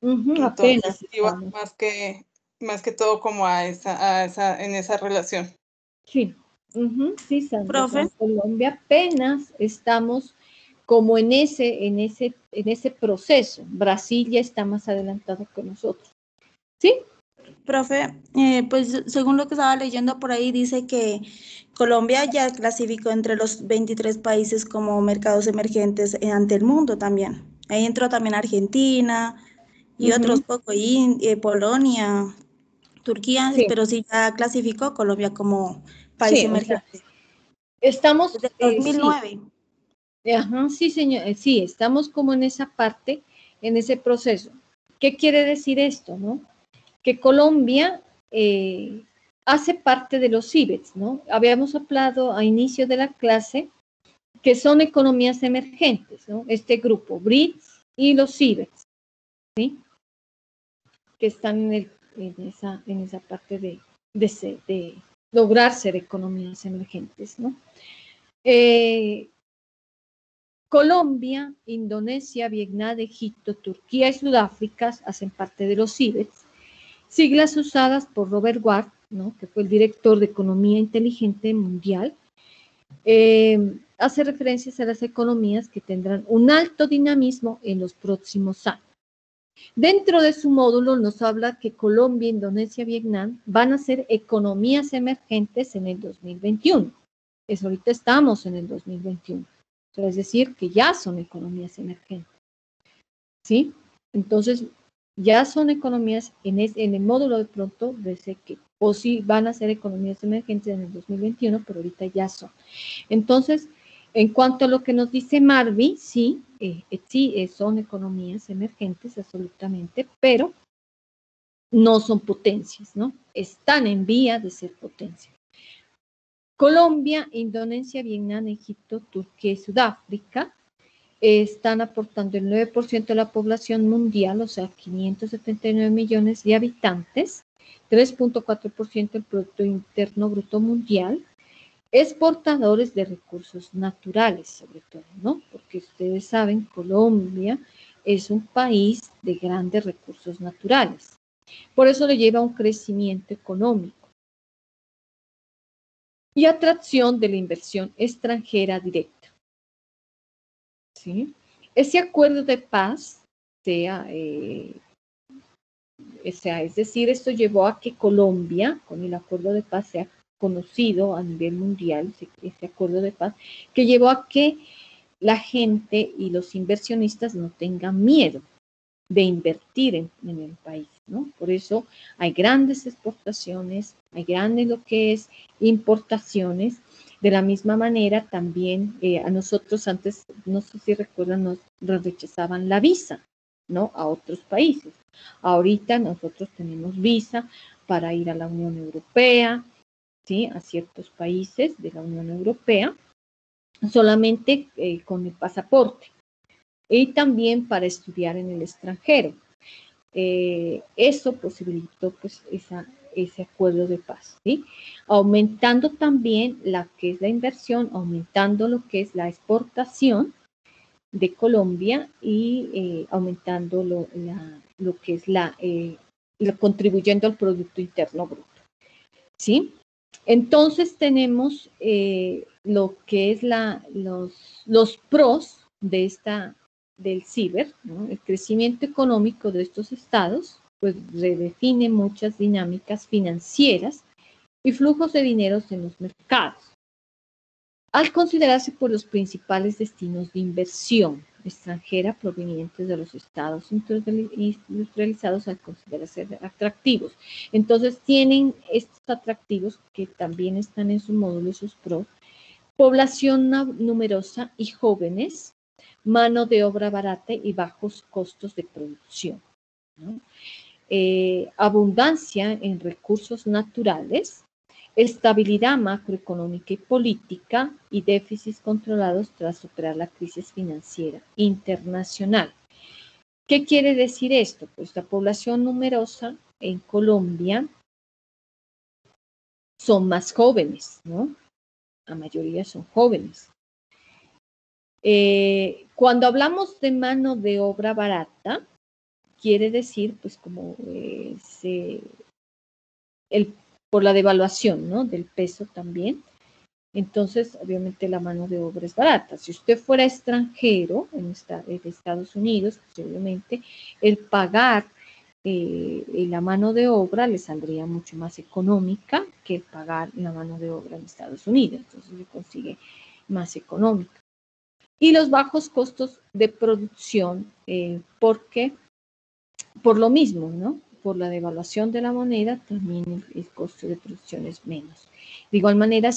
Entonces, iba más que todo como en esa relación. Sí, sí, Sandra. Profe. Colombia apenas estamos como en ese proceso. Brasil ya está más adelantado que nosotros. ¿Sí? Profe, pues según lo que estaba leyendo por ahí, dice que Colombia ya clasificó entre los 23 países como mercados emergentes ante el mundo también. Ahí entró también Argentina y otros poco, y Polonia, Turquía, Sí. pero sí ya clasificó Colombia como país Sí, emergente. o sea, estamos... Desde 2009. Sí. Ajá, sí, señor. Sí, estamos como en esa parte, en ese proceso. ¿Qué quiere decir esto, no? Que Colombia hace parte de los CIBETS, ¿no? Habíamos hablado a inicio de la clase que son economías emergentes, ¿no? Este grupo, BRICS y los CIBETS, ¿sí? Que están en esa parte de lograr ser economías emergentes, ¿no? Colombia, Indonesia, Vietnam, Egipto, Turquía y Sudáfrica hacen parte de los CIBETS, siglas usadas por Robert Ward, ¿no? Que fue el director de Economía Inteligente Mundial. Hace referencias a las economías que tendrán un alto dinamismo en los próximos años. Dentro de su módulo nos habla que Colombia, Indonesia, Vietnam van a ser economías emergentes en el 2021. Eso ahorita estamos en el 2021. Es decir, que ya son economías emergentes. ¿Sí? Entonces, ya son economías en el módulo de pronto, dice que o si van a ser economías emergentes en el 2021, pero ahorita ya son. Entonces, en cuanto a lo que nos dice Marvi, sí, son economías emergentes absolutamente, pero no son potencias, ¿no? Están en vía de ser potencias. Colombia, Indonesia, Vietnam, Egipto, Turquía y Sudáfrica están aportando el 9% de la población mundial, o sea, 579 millones de habitantes, 3.4% del Producto Interno Bruto Mundial, exportadores de recursos naturales, sobre todo, ¿no? Porque ustedes saben, Colombia es un país de grandes recursos naturales. Por eso le lleva un crecimiento económico y atracción de la inversión extranjera directa. ¿Sí? Ese acuerdo de paz, es decir, esto llevó a que Colombia, con el acuerdo de paz, sea conocido a nivel mundial, ese acuerdo de paz, que llevó a que la gente y los inversionistas no tengan miedo de invertir en el país, ¿no? Por eso hay grandes exportaciones, hay grandes lo que es importaciones. De la misma manera también a nosotros antes, no sé si recuerdan, nos rechazaban la visa, ¿no? A otros países. Ahorita nosotros tenemos visa para ir a la Unión Europea, ¿sí? A ciertos países de la Unión Europea, solamente con el pasaporte. Y también para estudiar en el extranjero. Eso posibilitó pues ese acuerdo de paz, ¿sí? Aumentando también la que es la inversión, aumentando lo que es la exportación de Colombia y aumentando lo que es contribuyendo al Producto Interno Bruto, ¿sí? Entonces tenemos lo que es los pros de del ciber, ¿no? El crecimiento económico de estos estados, pues redefine muchas dinámicas financieras y flujos de dinero en los mercados, al considerarse por los principales destinos de inversión extranjera provenientes de los estados industrializados al considerarse atractivos. Entonces tienen estos atractivos que también están en su módulo, sus pros, población numerosa y jóvenes, mano de obra barata y bajos costos de producción, ¿no? Abundancia en recursos naturales, estabilidad macroeconómica y política y déficits controlados tras superar la crisis financiera internacional. ¿Qué quiere decir esto? Pues la población numerosa en Colombia son más jóvenes, ¿no? La mayoría son jóvenes. Cuando hablamos de mano de obra barata, quiere decir, pues, como por la devaluación, ¿no? Del peso también. Entonces, obviamente, la mano de obra es barata. Si usted fuera extranjero en Estados Unidos, pues, obviamente, el pagar la mano de obra le saldría mucho más económica que el pagar la mano de obra en Estados Unidos. Entonces, se consigue más económica. Y los bajos costos de producción, porque por lo mismo, ¿no? Por la devaluación de la moneda, también el costo de producción es menos. De igual manera,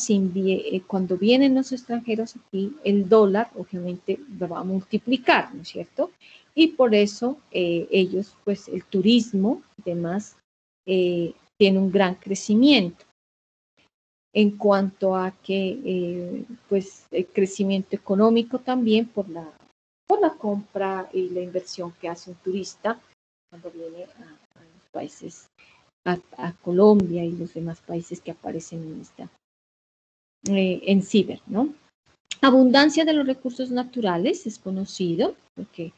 cuando vienen los extranjeros aquí, el dólar obviamente va a multiplicar, ¿no es cierto? Y por eso ellos, pues el turismo y demás, tiene un gran crecimiento. En cuanto a que, pues, el crecimiento económico también por la compra y la inversión que hace un turista cuando viene a los países, a Colombia y los demás países que aparecen en ciber, ¿no? Abundancia de los recursos naturales es conocido, porque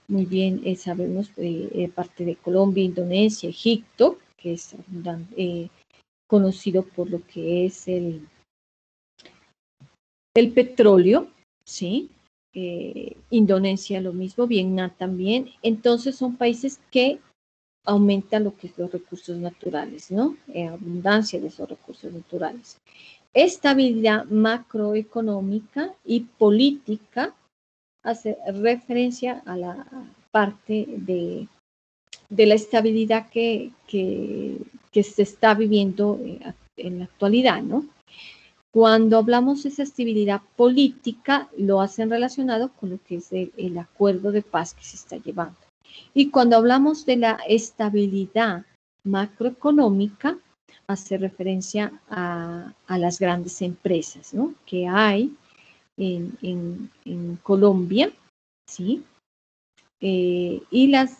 muy bien sabemos parte de Colombia, Indonesia, Egipto, que es conocido por lo que es el petróleo, ¿sí? Indonesia lo mismo, Vietnam también. Entonces son países que aumentan lo que es los recursos naturales, ¿no? Abundancia de esos recursos naturales. Estabilidad macroeconómica y política hace referencia a la parte de de la estabilidad que se está viviendo en la actualidad, ¿no? Cuando hablamos de esa estabilidad política, lo hacen relacionado con lo que es el acuerdo de paz que se está llevando. Y cuando hablamos de la estabilidad macroeconómica, hace referencia a las grandes empresas, ¿no?, que hay en Colombia, ¿sí? Y las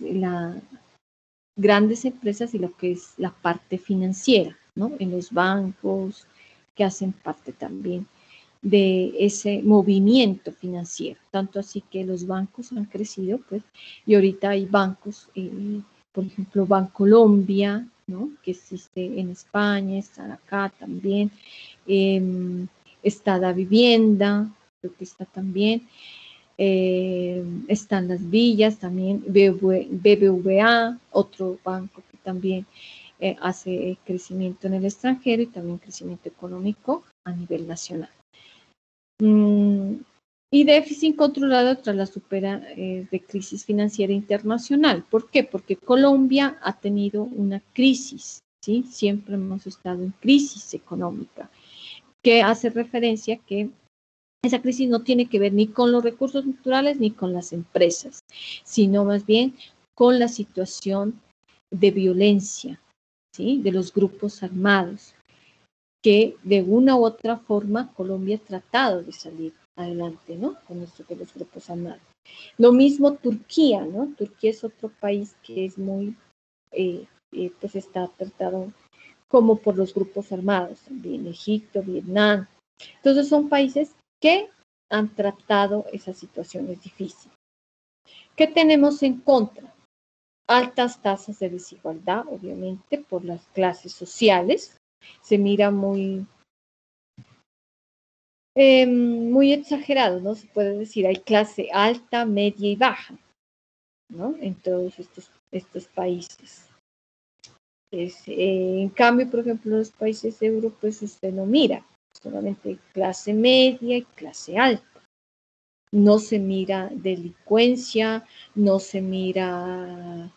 grandes empresas y lo que es la parte financiera, ¿no?, en los bancos, que hacen parte también de ese movimiento financiero. Tanto así que los bancos han crecido, pues, y ahorita hay bancos, por ejemplo, Bancolombia, ¿no?, que existe en España, está acá también, está Davivienda, creo que está también, están las villas también, BBVA, otro banco que también hace crecimiento en el extranjero y también crecimiento económico a nivel nacional. Y déficit controlado tras la supera de crisis financiera internacional. ¿Por qué? Porque Colombia ha tenido una crisis, ¿sí? Siempre hemos estado en crisis económica, que hace referencia que esa crisis no tiene que ver ni con los recursos naturales ni con las empresas, sino más bien con la situación de violencia, ¿sí?, de los grupos armados, que de una u otra forma Colombia ha tratado de salir adelante, ¿no?, con esto de los grupos armados. Lo mismo Turquía, ¿no? Turquía es otro país que es muy, pues está tratado como por los grupos armados, también Egipto, Vietnam. Entonces son países que han tratado esas situaciones difíciles. ¿Qué tenemos en contra? Altas tasas de desigualdad, obviamente, por las clases sociales. Se mira muy exagerado, ¿no? Se puede decir, hay clase alta, media y baja, ¿no?, en todos estos países. En cambio, por ejemplo, en los países europeos usted no mira solamente clase media y clase alta. No se mira delincuencia, no se mira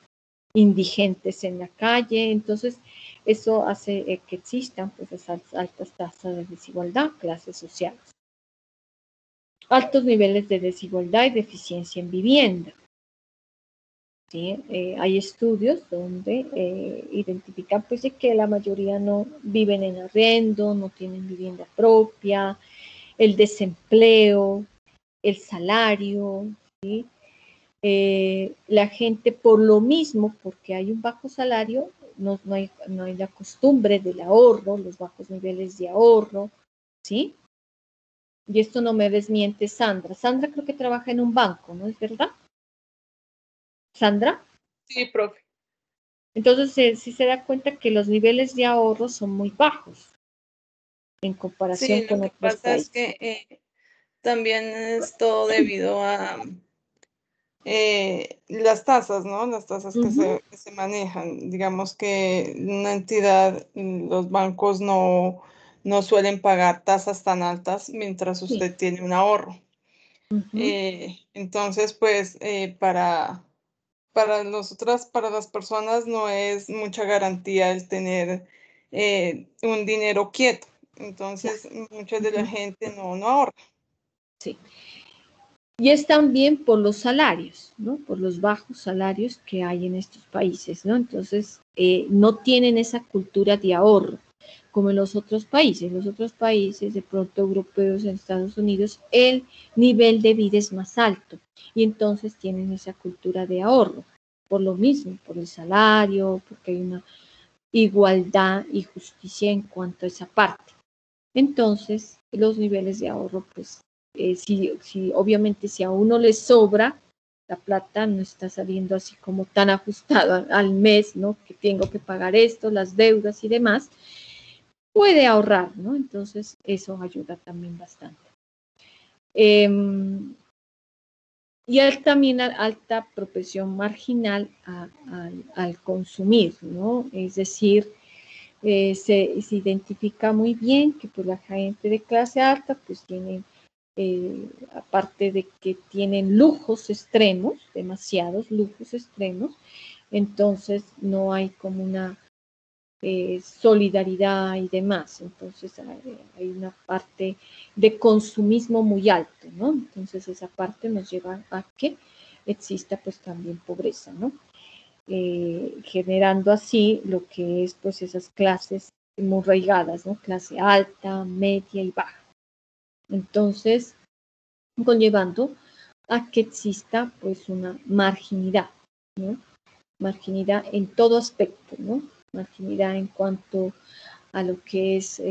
indigentes en la calle. Entonces, eso hace que existan, pues, esas altas tasas de desigualdad, clases sociales. Altos niveles de desigualdad y deficiencia en vivienda. ¿Sí? Hay estudios donde identifican, pues, de que la mayoría no viven en arriendo, no tienen vivienda propia, el desempleo, el salario, ¿sí? La gente, por lo mismo, porque hay un bajo salario, no hay la costumbre del ahorro, los bajos niveles de ahorro, ¿sí? Y esto no me desmiente Sandra. Sandra creo que trabaja en un banco, ¿no es verdad? ¿Sandra? Sí, profe. Entonces, sí se da cuenta que los niveles de ahorro son muy bajos en comparación Sí, lo con que otros pasa es países. que también es todo debido a las tasas, ¿no? Las tasas que se manejan. Digamos que una entidad, los bancos no suelen pagar tasas tan altas mientras Sí. usted tiene un ahorro. Entonces, pues, para nosotras, para las personas, no es mucha garantía el tener un dinero quieto. Entonces, mucha de la gente no ahorra. Sí. Y es también por los salarios, ¿no? Por los bajos salarios que hay en estos países, ¿no? Entonces, no tienen esa cultura de ahorro como en los otros países. Los otros países, de pronto europeos, en Estados Unidos, el nivel de vida es más alto y entonces tienen esa cultura de ahorro. Por lo mismo, por el salario, porque hay una igualdad y justicia en cuanto a esa parte. Entonces, los niveles de ahorro, pues, obviamente si a uno le sobra la plata, no está saliendo así como tan ajustado al mes, ¿no? Que tengo que pagar esto, las deudas y demás, puede ahorrar, ¿no? Entonces, eso ayuda también bastante. Y hay también alta propensión marginal al consumir, ¿no? Es decir, se identifica muy bien que pues la gente de clase alta pues tienen, aparte de que tienen lujos extremos, demasiados lujos extremos, entonces no hay como una solidaridad y demás. Entonces hay una parte de consumismo muy alto, ¿no? Entonces esa parte nos lleva a que exista pues también pobreza, ¿no? Generando así lo que es pues esas clases muy arraigadas, ¿no? Clase alta, media y baja. Entonces, conllevando a que exista pues una marginidad, ¿no? Marginidad en todo aspecto, ¿no? Marginidad en cuanto a lo que es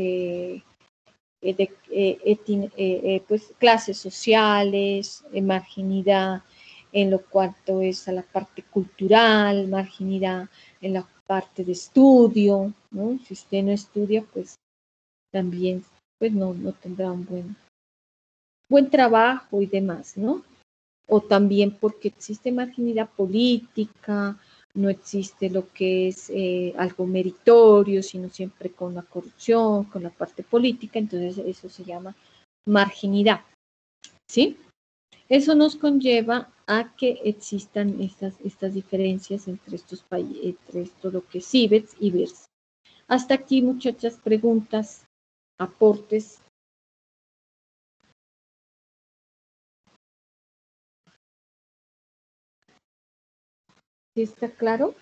pues clases sociales, marginidad en lo cuanto es a la parte cultural, marginidad en la parte de estudio, ¿no? Si usted no estudia, pues también pues no tendrá un buen trabajo y demás, ¿no? O también porque existe marginidad política, no existe lo que es algo meritorio, sino siempre con la corrupción, con la parte política, entonces eso se llama marginidad, ¿sí? Eso nos conlleva a que existan estas diferencias entre estos países, entre esto lo que es CIBEX y BIRS. Hasta aquí, muchachas, preguntas, aportes. ¿Sí está claro?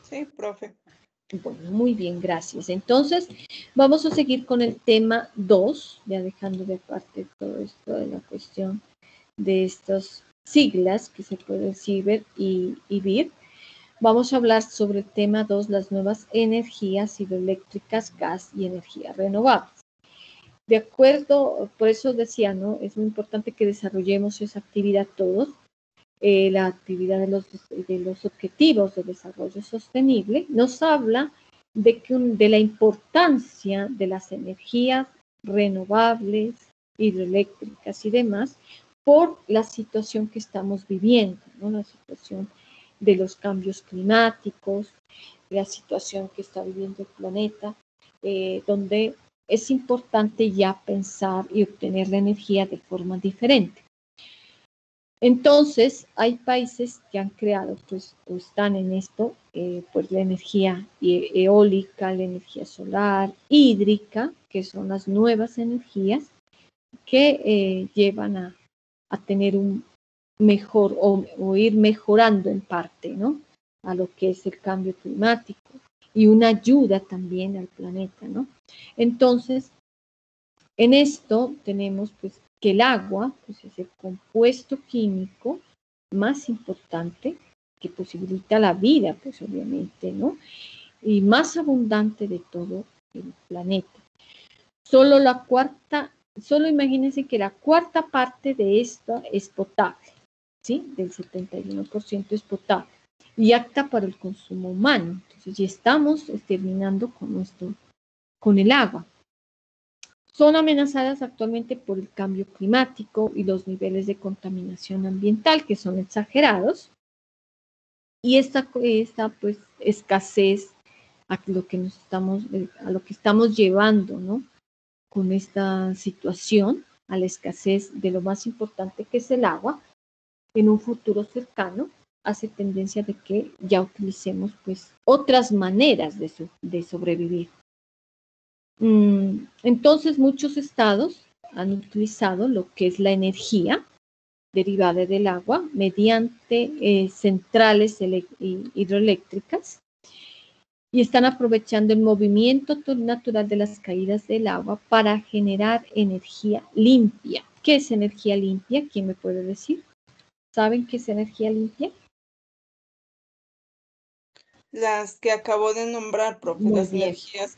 Sí, profe. Bueno, muy bien, gracias. Entonces, vamos a seguir con el tema 2, ya dejando de parte todo esto de la cuestión de estas siglas que se pueden CIBER y BIR. Vamos a hablar sobre el tema 2, las nuevas energías hidroeléctricas, gas y energías renovables. De acuerdo, por eso decía, ¿no? Es muy importante que desarrollemos esa actividad todos. La actividad de los objetivos de desarrollo sostenible nos habla de la importancia de las energías renovables, hidroeléctricas y demás, por la situación que estamos viviendo, ¿no? La situación de los cambios climáticos, la situación que está viviendo el planeta, donde es importante ya pensar y obtener la energía de forma diferente. Entonces, hay países que han creado, pues, o están en esto, pues la energía eólica, la energía solar, hídrica, que son las nuevas energías que llevan a tener un mejor o ir mejorando en parte, ¿no? A lo que es el cambio climático y una ayuda también al planeta, ¿no? Entonces, en esto tenemos pues que el agua pues, es el compuesto químico más importante que posibilita la vida, pues obviamente, ¿no? Y más abundante de todo el planeta. Solo imagínense que la cuarta parte de esta es potable, ¿sí? Del 71% es potable y apta para el consumo humano. Entonces, ya estamos terminando con el agua. Son amenazadas actualmente por el cambio climático y los niveles de contaminación ambiental que son exagerados. Y esta pues, escasez a lo que estamos llevando, ¿no? Con esta situación, a la escasez de lo más importante que es el agua, en un futuro cercano, hace tendencia de que ya utilicemos pues otras maneras de sobrevivir. Entonces, muchos estados han utilizado lo que es la energía derivada del agua mediante centrales hidroeléctricas y están aprovechando el movimiento natural de las caídas del agua para generar energía limpia. ¿Qué es energía limpia? ¿Quién me puede decir? ¿Saben qué es energía limpia? Las que acabo de nombrar, profe, Muy las bien. energías,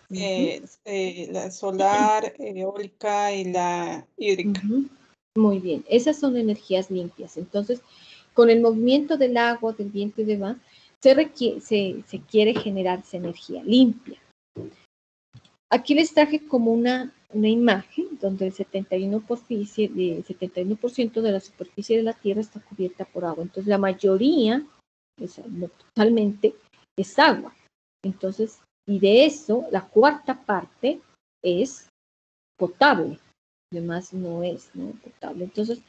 la solar, eólica y la hídrica. Muy bien, esas son energías limpias. Entonces, con el movimiento del agua, del viento y demás, se quiere generar esa energía limpia. Aquí les traje como una imagen donde el 71% de la superficie de la Tierra está cubierta por agua. Entonces, la mayoría, no totalmente, es agua. Entonces, y de eso, la cuarta parte es potable. Además, no es potable. Entonces,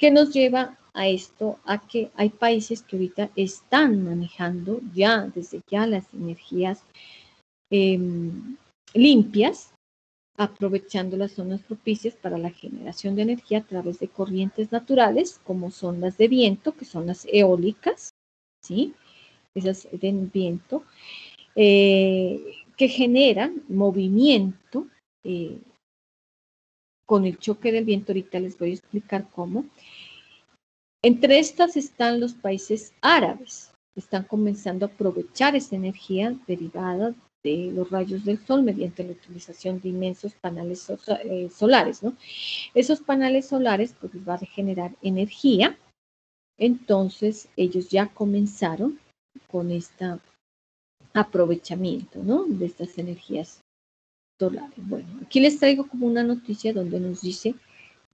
¿Qué nos lleva a esto? A que hay países que ahorita están manejando desde ya las energías limpias, aprovechando las zonas propicias para la generación de energía a través de corrientes naturales, como son las de viento, que son las eólicas, ¿sí? Esas de viento, que generan movimiento con el choque del viento. Ahorita les voy a explicar cómo. Entre estas están los países árabes, que están comenzando a aprovechar esa energía derivada de los rayos del sol mediante la utilización de inmensos paneles solares, ¿no? Esos paneles solares pues les va a generar energía. Entonces ellos ya comenzaron con este aprovechamiento, ¿no?, de estas energías solares. Bueno, aquí les traigo como una noticia donde nos dice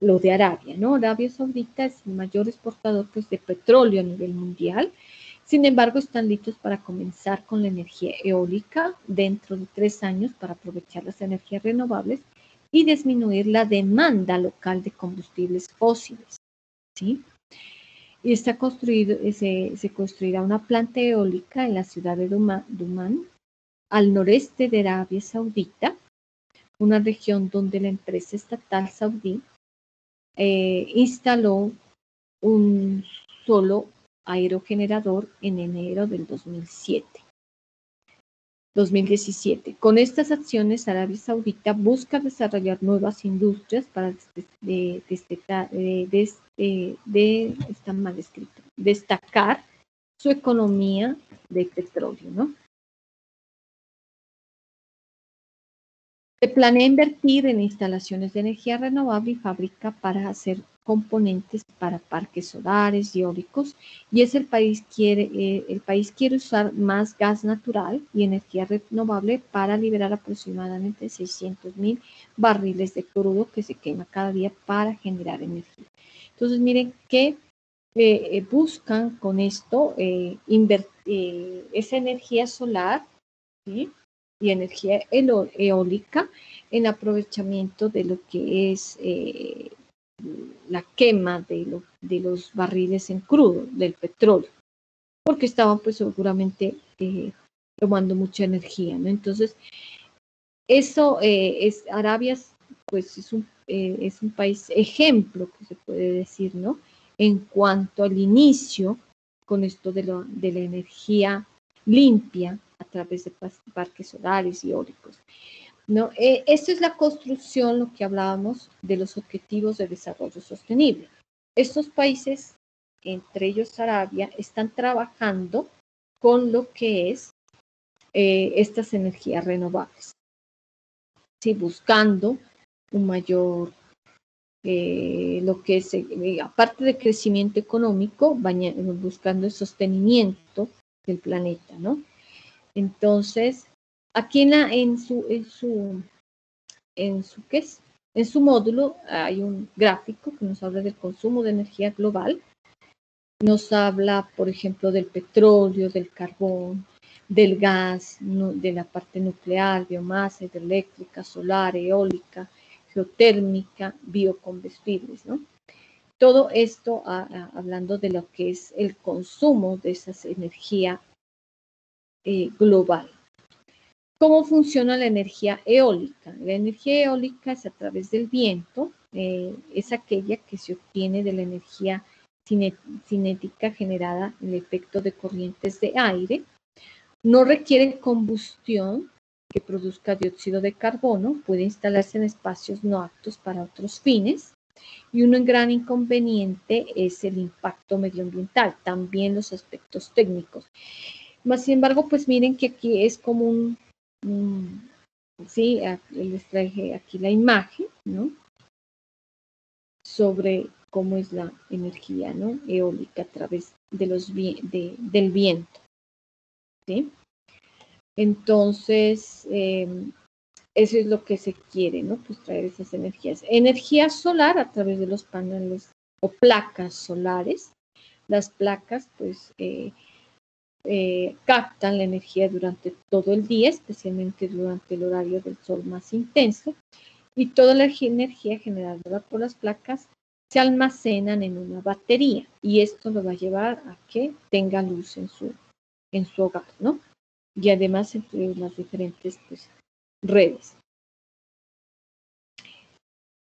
lo de Arabia, ¿no? Arabia Saudita es el mayor exportador pues, de petróleo a nivel mundial. Sin embargo, están listos para comenzar con la energía eólica dentro de 3 años para aprovechar las energías renovables y disminuir la demanda local de combustibles fósiles, ¿sí? Y se construirá una planta eólica en la ciudad de Dumán, al noreste de Arabia Saudita, una región donde la empresa estatal saudí instaló un solo aerogenerador en enero del 2017. Con estas acciones, Arabia Saudita busca desarrollar nuevas industrias para destacar su economía de petróleo, ¿no? Se planea invertir en instalaciones de energía renovable y fábrica para hacer componentes para parques solares y eólicos, y el país quiere usar más gas natural y energía renovable para liberar aproximadamente 600,000 barriles de crudo que se quema cada día para generar energía. Entonces, miren que buscan con esto esa energía solar, ¿sí?, y energía eólica en aprovechamiento de lo que es la quema de los barriles en crudo del petróleo, porque estaban pues seguramente tomando mucha energía, ¿no? Entonces, eso Arabia pues es un país ejemplo, que se puede decir, ¿no?, en cuanto al inicio con esto de la energía limpia a través de parques solares y eólicos, ¿no? Esto es la construcción, lo que hablábamos de los objetivos de desarrollo sostenible. Estos países, entre ellos Arabia, están trabajando con lo que es estas energías renovables, ¿sí?, buscando un mayor, lo que es, aparte de crecimiento económico, buscando el sostenimiento del planeta, ¿no? Entonces, aquí en su módulo hay un gráfico que nos habla del consumo de energía global. Nos habla, por ejemplo, del petróleo, del carbón, del gas, de la parte nuclear, biomasa, hidroeléctrica, solar, eólica, geotérmica, biocombustibles, ¿no? Todo esto hablando de lo que es el consumo de esa energía global. ¿Cómo funciona la energía eólica? La energía eólica es a través del viento, es aquella que se obtiene de la energía cinética generada en el efecto de corrientes de aire. No requiere combustión que produzca dióxido de carbono, puede instalarse en espacios no aptos para otros fines, y un gran inconveniente es el impacto medioambiental, también los aspectos técnicos. Más sin embargo, pues miren que aquí es como sí, les traje aquí la imagen, ¿no?, sobre cómo es la energía, ¿no?, eólica a través de del viento, ¿sí? Entonces, eso es lo que se quiere, ¿no?, pues traer esas energías. Energía solar a través de los paneles o placas solares. Las placas, pues, captan la energía durante todo el día, especialmente durante el horario del sol más intenso, y toda la energía generada por las placas se almacenan en una batería y esto lo va a llevar a que tenga luz en su hogar, ¿no? Y además entre las diferentes pues, redes.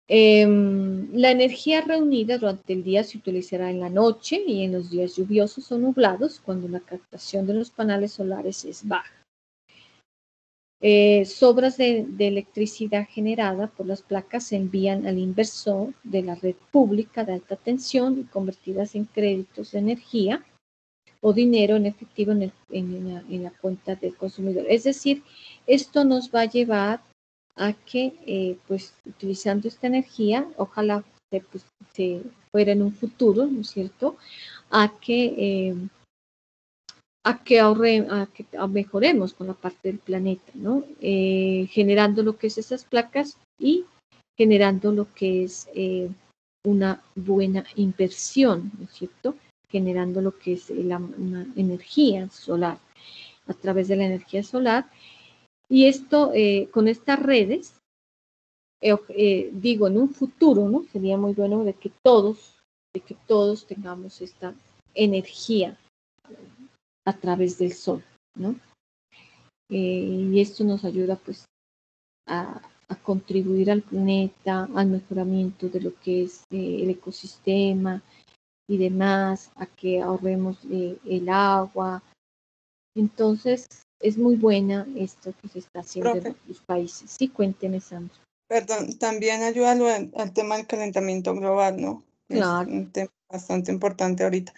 La energía reunida durante el día se utilizará en la noche y en los días lluviosos o nublados cuando la captación de los paneles solares es baja. Sobras de electricidad generada por las placas se envían al inversor de la red pública de alta tensión y convertidas en créditos de energía o dinero en efectivo en la cuenta del consumidor. Es decir, esto nos va a llevar a que, pues, utilizando esta energía, ojalá se fuera en un futuro, ¿no es cierto?, a que mejoremos con la parte del planeta, ¿no? Generando lo que es esas placas y generando lo que es una buena inversión, ¿no es cierto?, generando lo que es una energía solar, a través de la energía solar. Y esto, con estas redes, digo, en un futuro, ¿no? Sería muy bueno de que todos tengamos esta energía a través del sol, ¿no? Y esto nos ayuda, pues, a contribuir al planeta, al mejoramiento de lo que es el ecosistema y demás, a que ahorremos el agua. Entonces, es muy buena esto que se está haciendo Profe. en los países. Sí, cuénteme, Sandra. Perdón, también ayuda al tema del calentamiento global, ¿no? Claro. Es un tema bastante importante ahorita.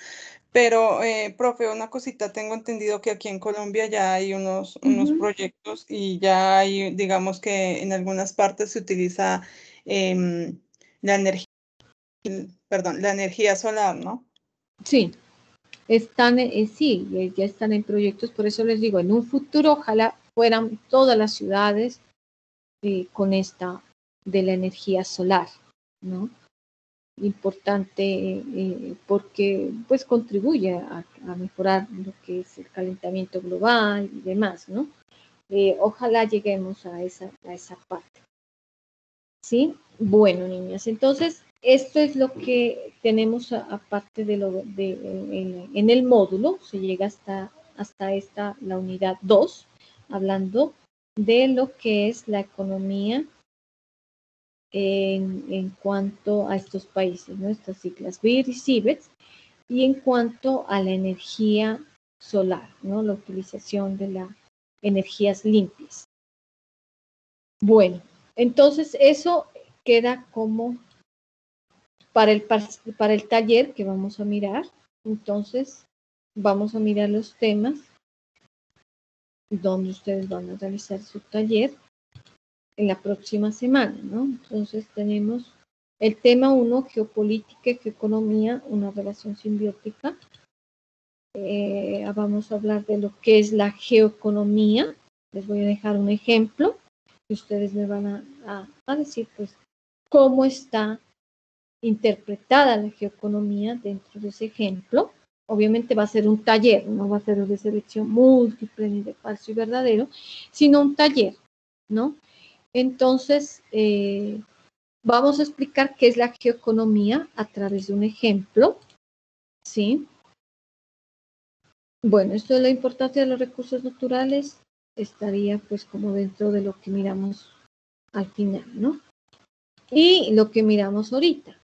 Pero, profe, una cosita, tengo entendido que aquí en Colombia ya hay unos proyectos y ya hay, digamos que en algunas partes se utiliza la energía solar, ¿no? Sí, sí, ya están en proyectos, por eso les digo, en un futuro ojalá fueran todas las ciudades con esta de la energía solar, ¿no? Importante porque pues contribuye a mejorar lo que es el calentamiento global y demás, ¿no? Ojalá lleguemos a esa parte. ¿Sí? Bueno, niñas, entonces esto es lo que tenemos aparte en el módulo, se llega hasta la unidad 2, hablando de lo que es la economía en cuanto a estos países, ¿no? Estas siglas BIR y CIBEX, y en cuanto a la energía solar, ¿no? La utilización de las energías limpias. Bueno, entonces eso queda como para el taller que vamos a mirar. Entonces, vamos a mirar los temas donde ustedes van a realizar su taller en la próxima semana, ¿no? Entonces, tenemos el tema 1, geopolítica y geoeconomía, una relación simbiótica. Vamos a hablar de lo que es la geoeconomía. Les voy a dejar un ejemplo que ustedes me van a decir, pues, cómo está interpretada la geoeconomía dentro de ese ejemplo. Obviamente va a ser un taller, no va a ser de selección múltiple ni de falso y verdadero, sino un taller, ¿no? Entonces, vamos a explicar qué es la geoeconomía a través de un ejemplo, ¿sí? Bueno, esto de la importancia de los recursos naturales estaría pues como dentro de lo que miramos al final, ¿no? Y lo que miramos ahorita,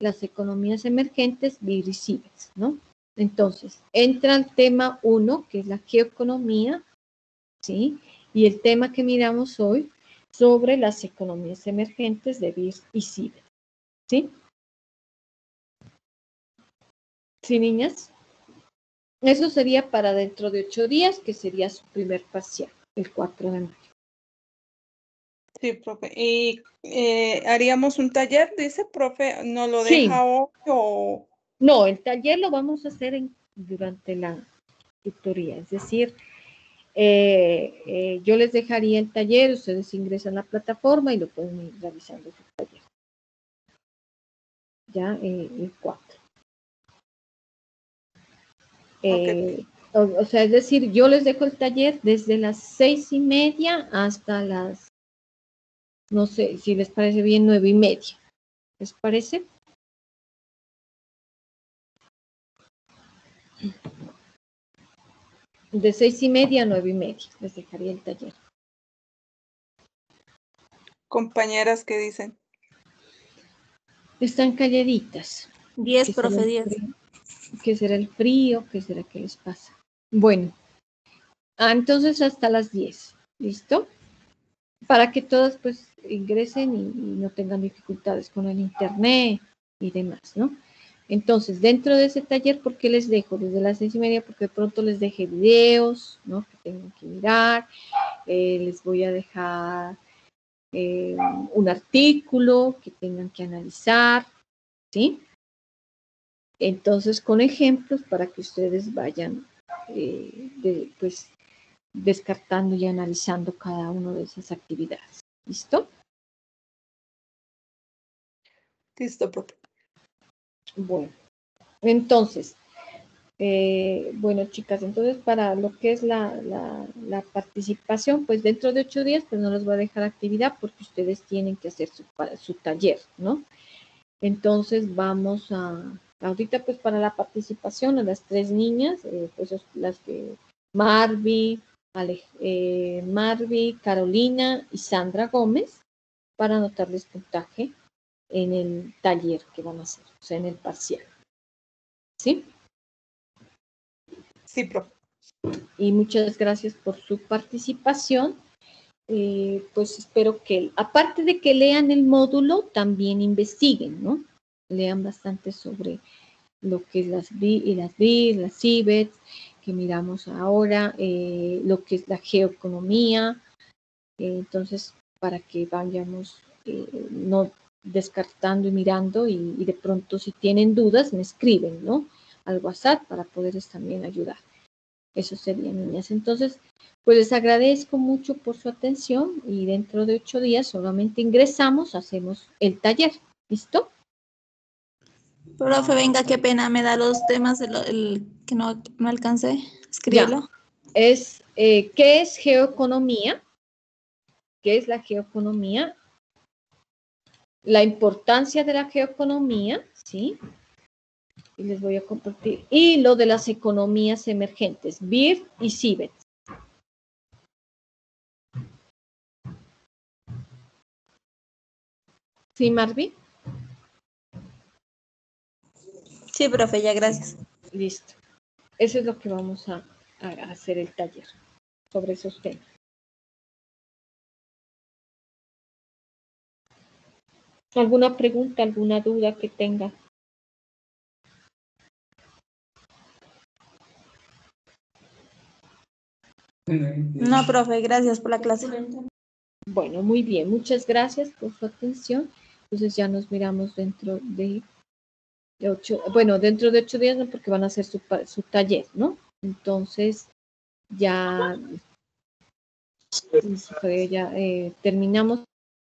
las economías emergentes, BIR y CIBEX, ¿no? Entonces, entra el tema 1, que es la geoeconomía, ¿sí? Y el tema que miramos hoy sobre las economías emergentes de BIR y CIBEX, ¿sí? ¿Sí, niñas? Eso sería para dentro de 8 días, que sería su primer parcial, el 4 de mayo. Sí, profe. Y haríamos un taller, dice, profe, ¿no lo Sí. deja hoy o...? No, el taller lo vamos a hacer durante la tutoría, es decir, yo les dejaría el taller, ustedes ingresan a la plataforma y lo pueden ir realizando su taller. Ya, el 4. Okay. O sea, es decir, yo les dejo el taller desde las 6:30 hasta las, no sé, si les parece bien, 9:30. ¿Les parece? De 6:30 a 9:30 les dejaría el taller. Compañeras, ¿qué dicen? Están calladitas. 10, profe, 10. ¿Qué será el frío? ¿Qué será que les pasa? Bueno, entonces hasta las 10. ¿Listo? Para que todas pues ingresen y no tengan dificultades con el internet y demás, ¿no? Entonces, dentro de ese taller, ¿por qué les dejo? Desde las 6:30, porque de pronto les dejé videos, ¿no? Que tengan que mirar. Les voy a dejar un artículo que tengan que analizar, ¿sí? Entonces, con ejemplos para que ustedes vayan, pues, descartando y analizando cada una de esas actividades. ¿Listo? Listo, profe. Bueno, entonces, bueno, chicas, entonces para lo que es la participación, pues dentro de 8 días, pues no les voy a dejar actividad porque ustedes tienen que hacer su taller, ¿no? Entonces vamos ahorita pues para la participación a las 3 niñas, pues las que Marvi, Carolina y Sandra Gómez, para anotarles puntaje en el taller que van a hacer, o sea, en el parcial. ¿Sí? Sí, profe. Y muchas gracias por su participación. Pues espero que, aparte de que lean el módulo, también investiguen, ¿no? Lean bastante sobre lo que es las BIS, las CIBETs, que miramos ahora, lo que es la geoeconomía. Entonces, para que vayamos no descartando y mirando y de pronto si tienen dudas me escriben, ¿no? Al WhatsApp para poderles también ayudar. Eso sería, niñas. Entonces, pues les agradezco mucho por su atención y dentro de 8 días solamente ingresamos, hacemos el taller. ¿Listo? Profe, venga, qué pena, me da los temas el que no alcancé a escribirlo. Es, ¿qué es geoeconomía? ¿Qué es la geoeconomía? La importancia de la geoeconomía, ¿sí? Y les voy a compartir. Y lo de las economías emergentes, BIR y CIBET. ¿Sí, Marvi? Sí, profe, ya, gracias. Listo. Eso es lo que vamos a hacer el taller sobre esos temas. ¿Alguna pregunta, alguna duda que tenga? No, profe, gracias por la clase. Bueno, muy bien. Muchas gracias por su atención. Entonces ya nos miramos dentro de 8, bueno, dentro de 8 días, no, porque van a hacer su taller, ¿no? Entonces ya terminamos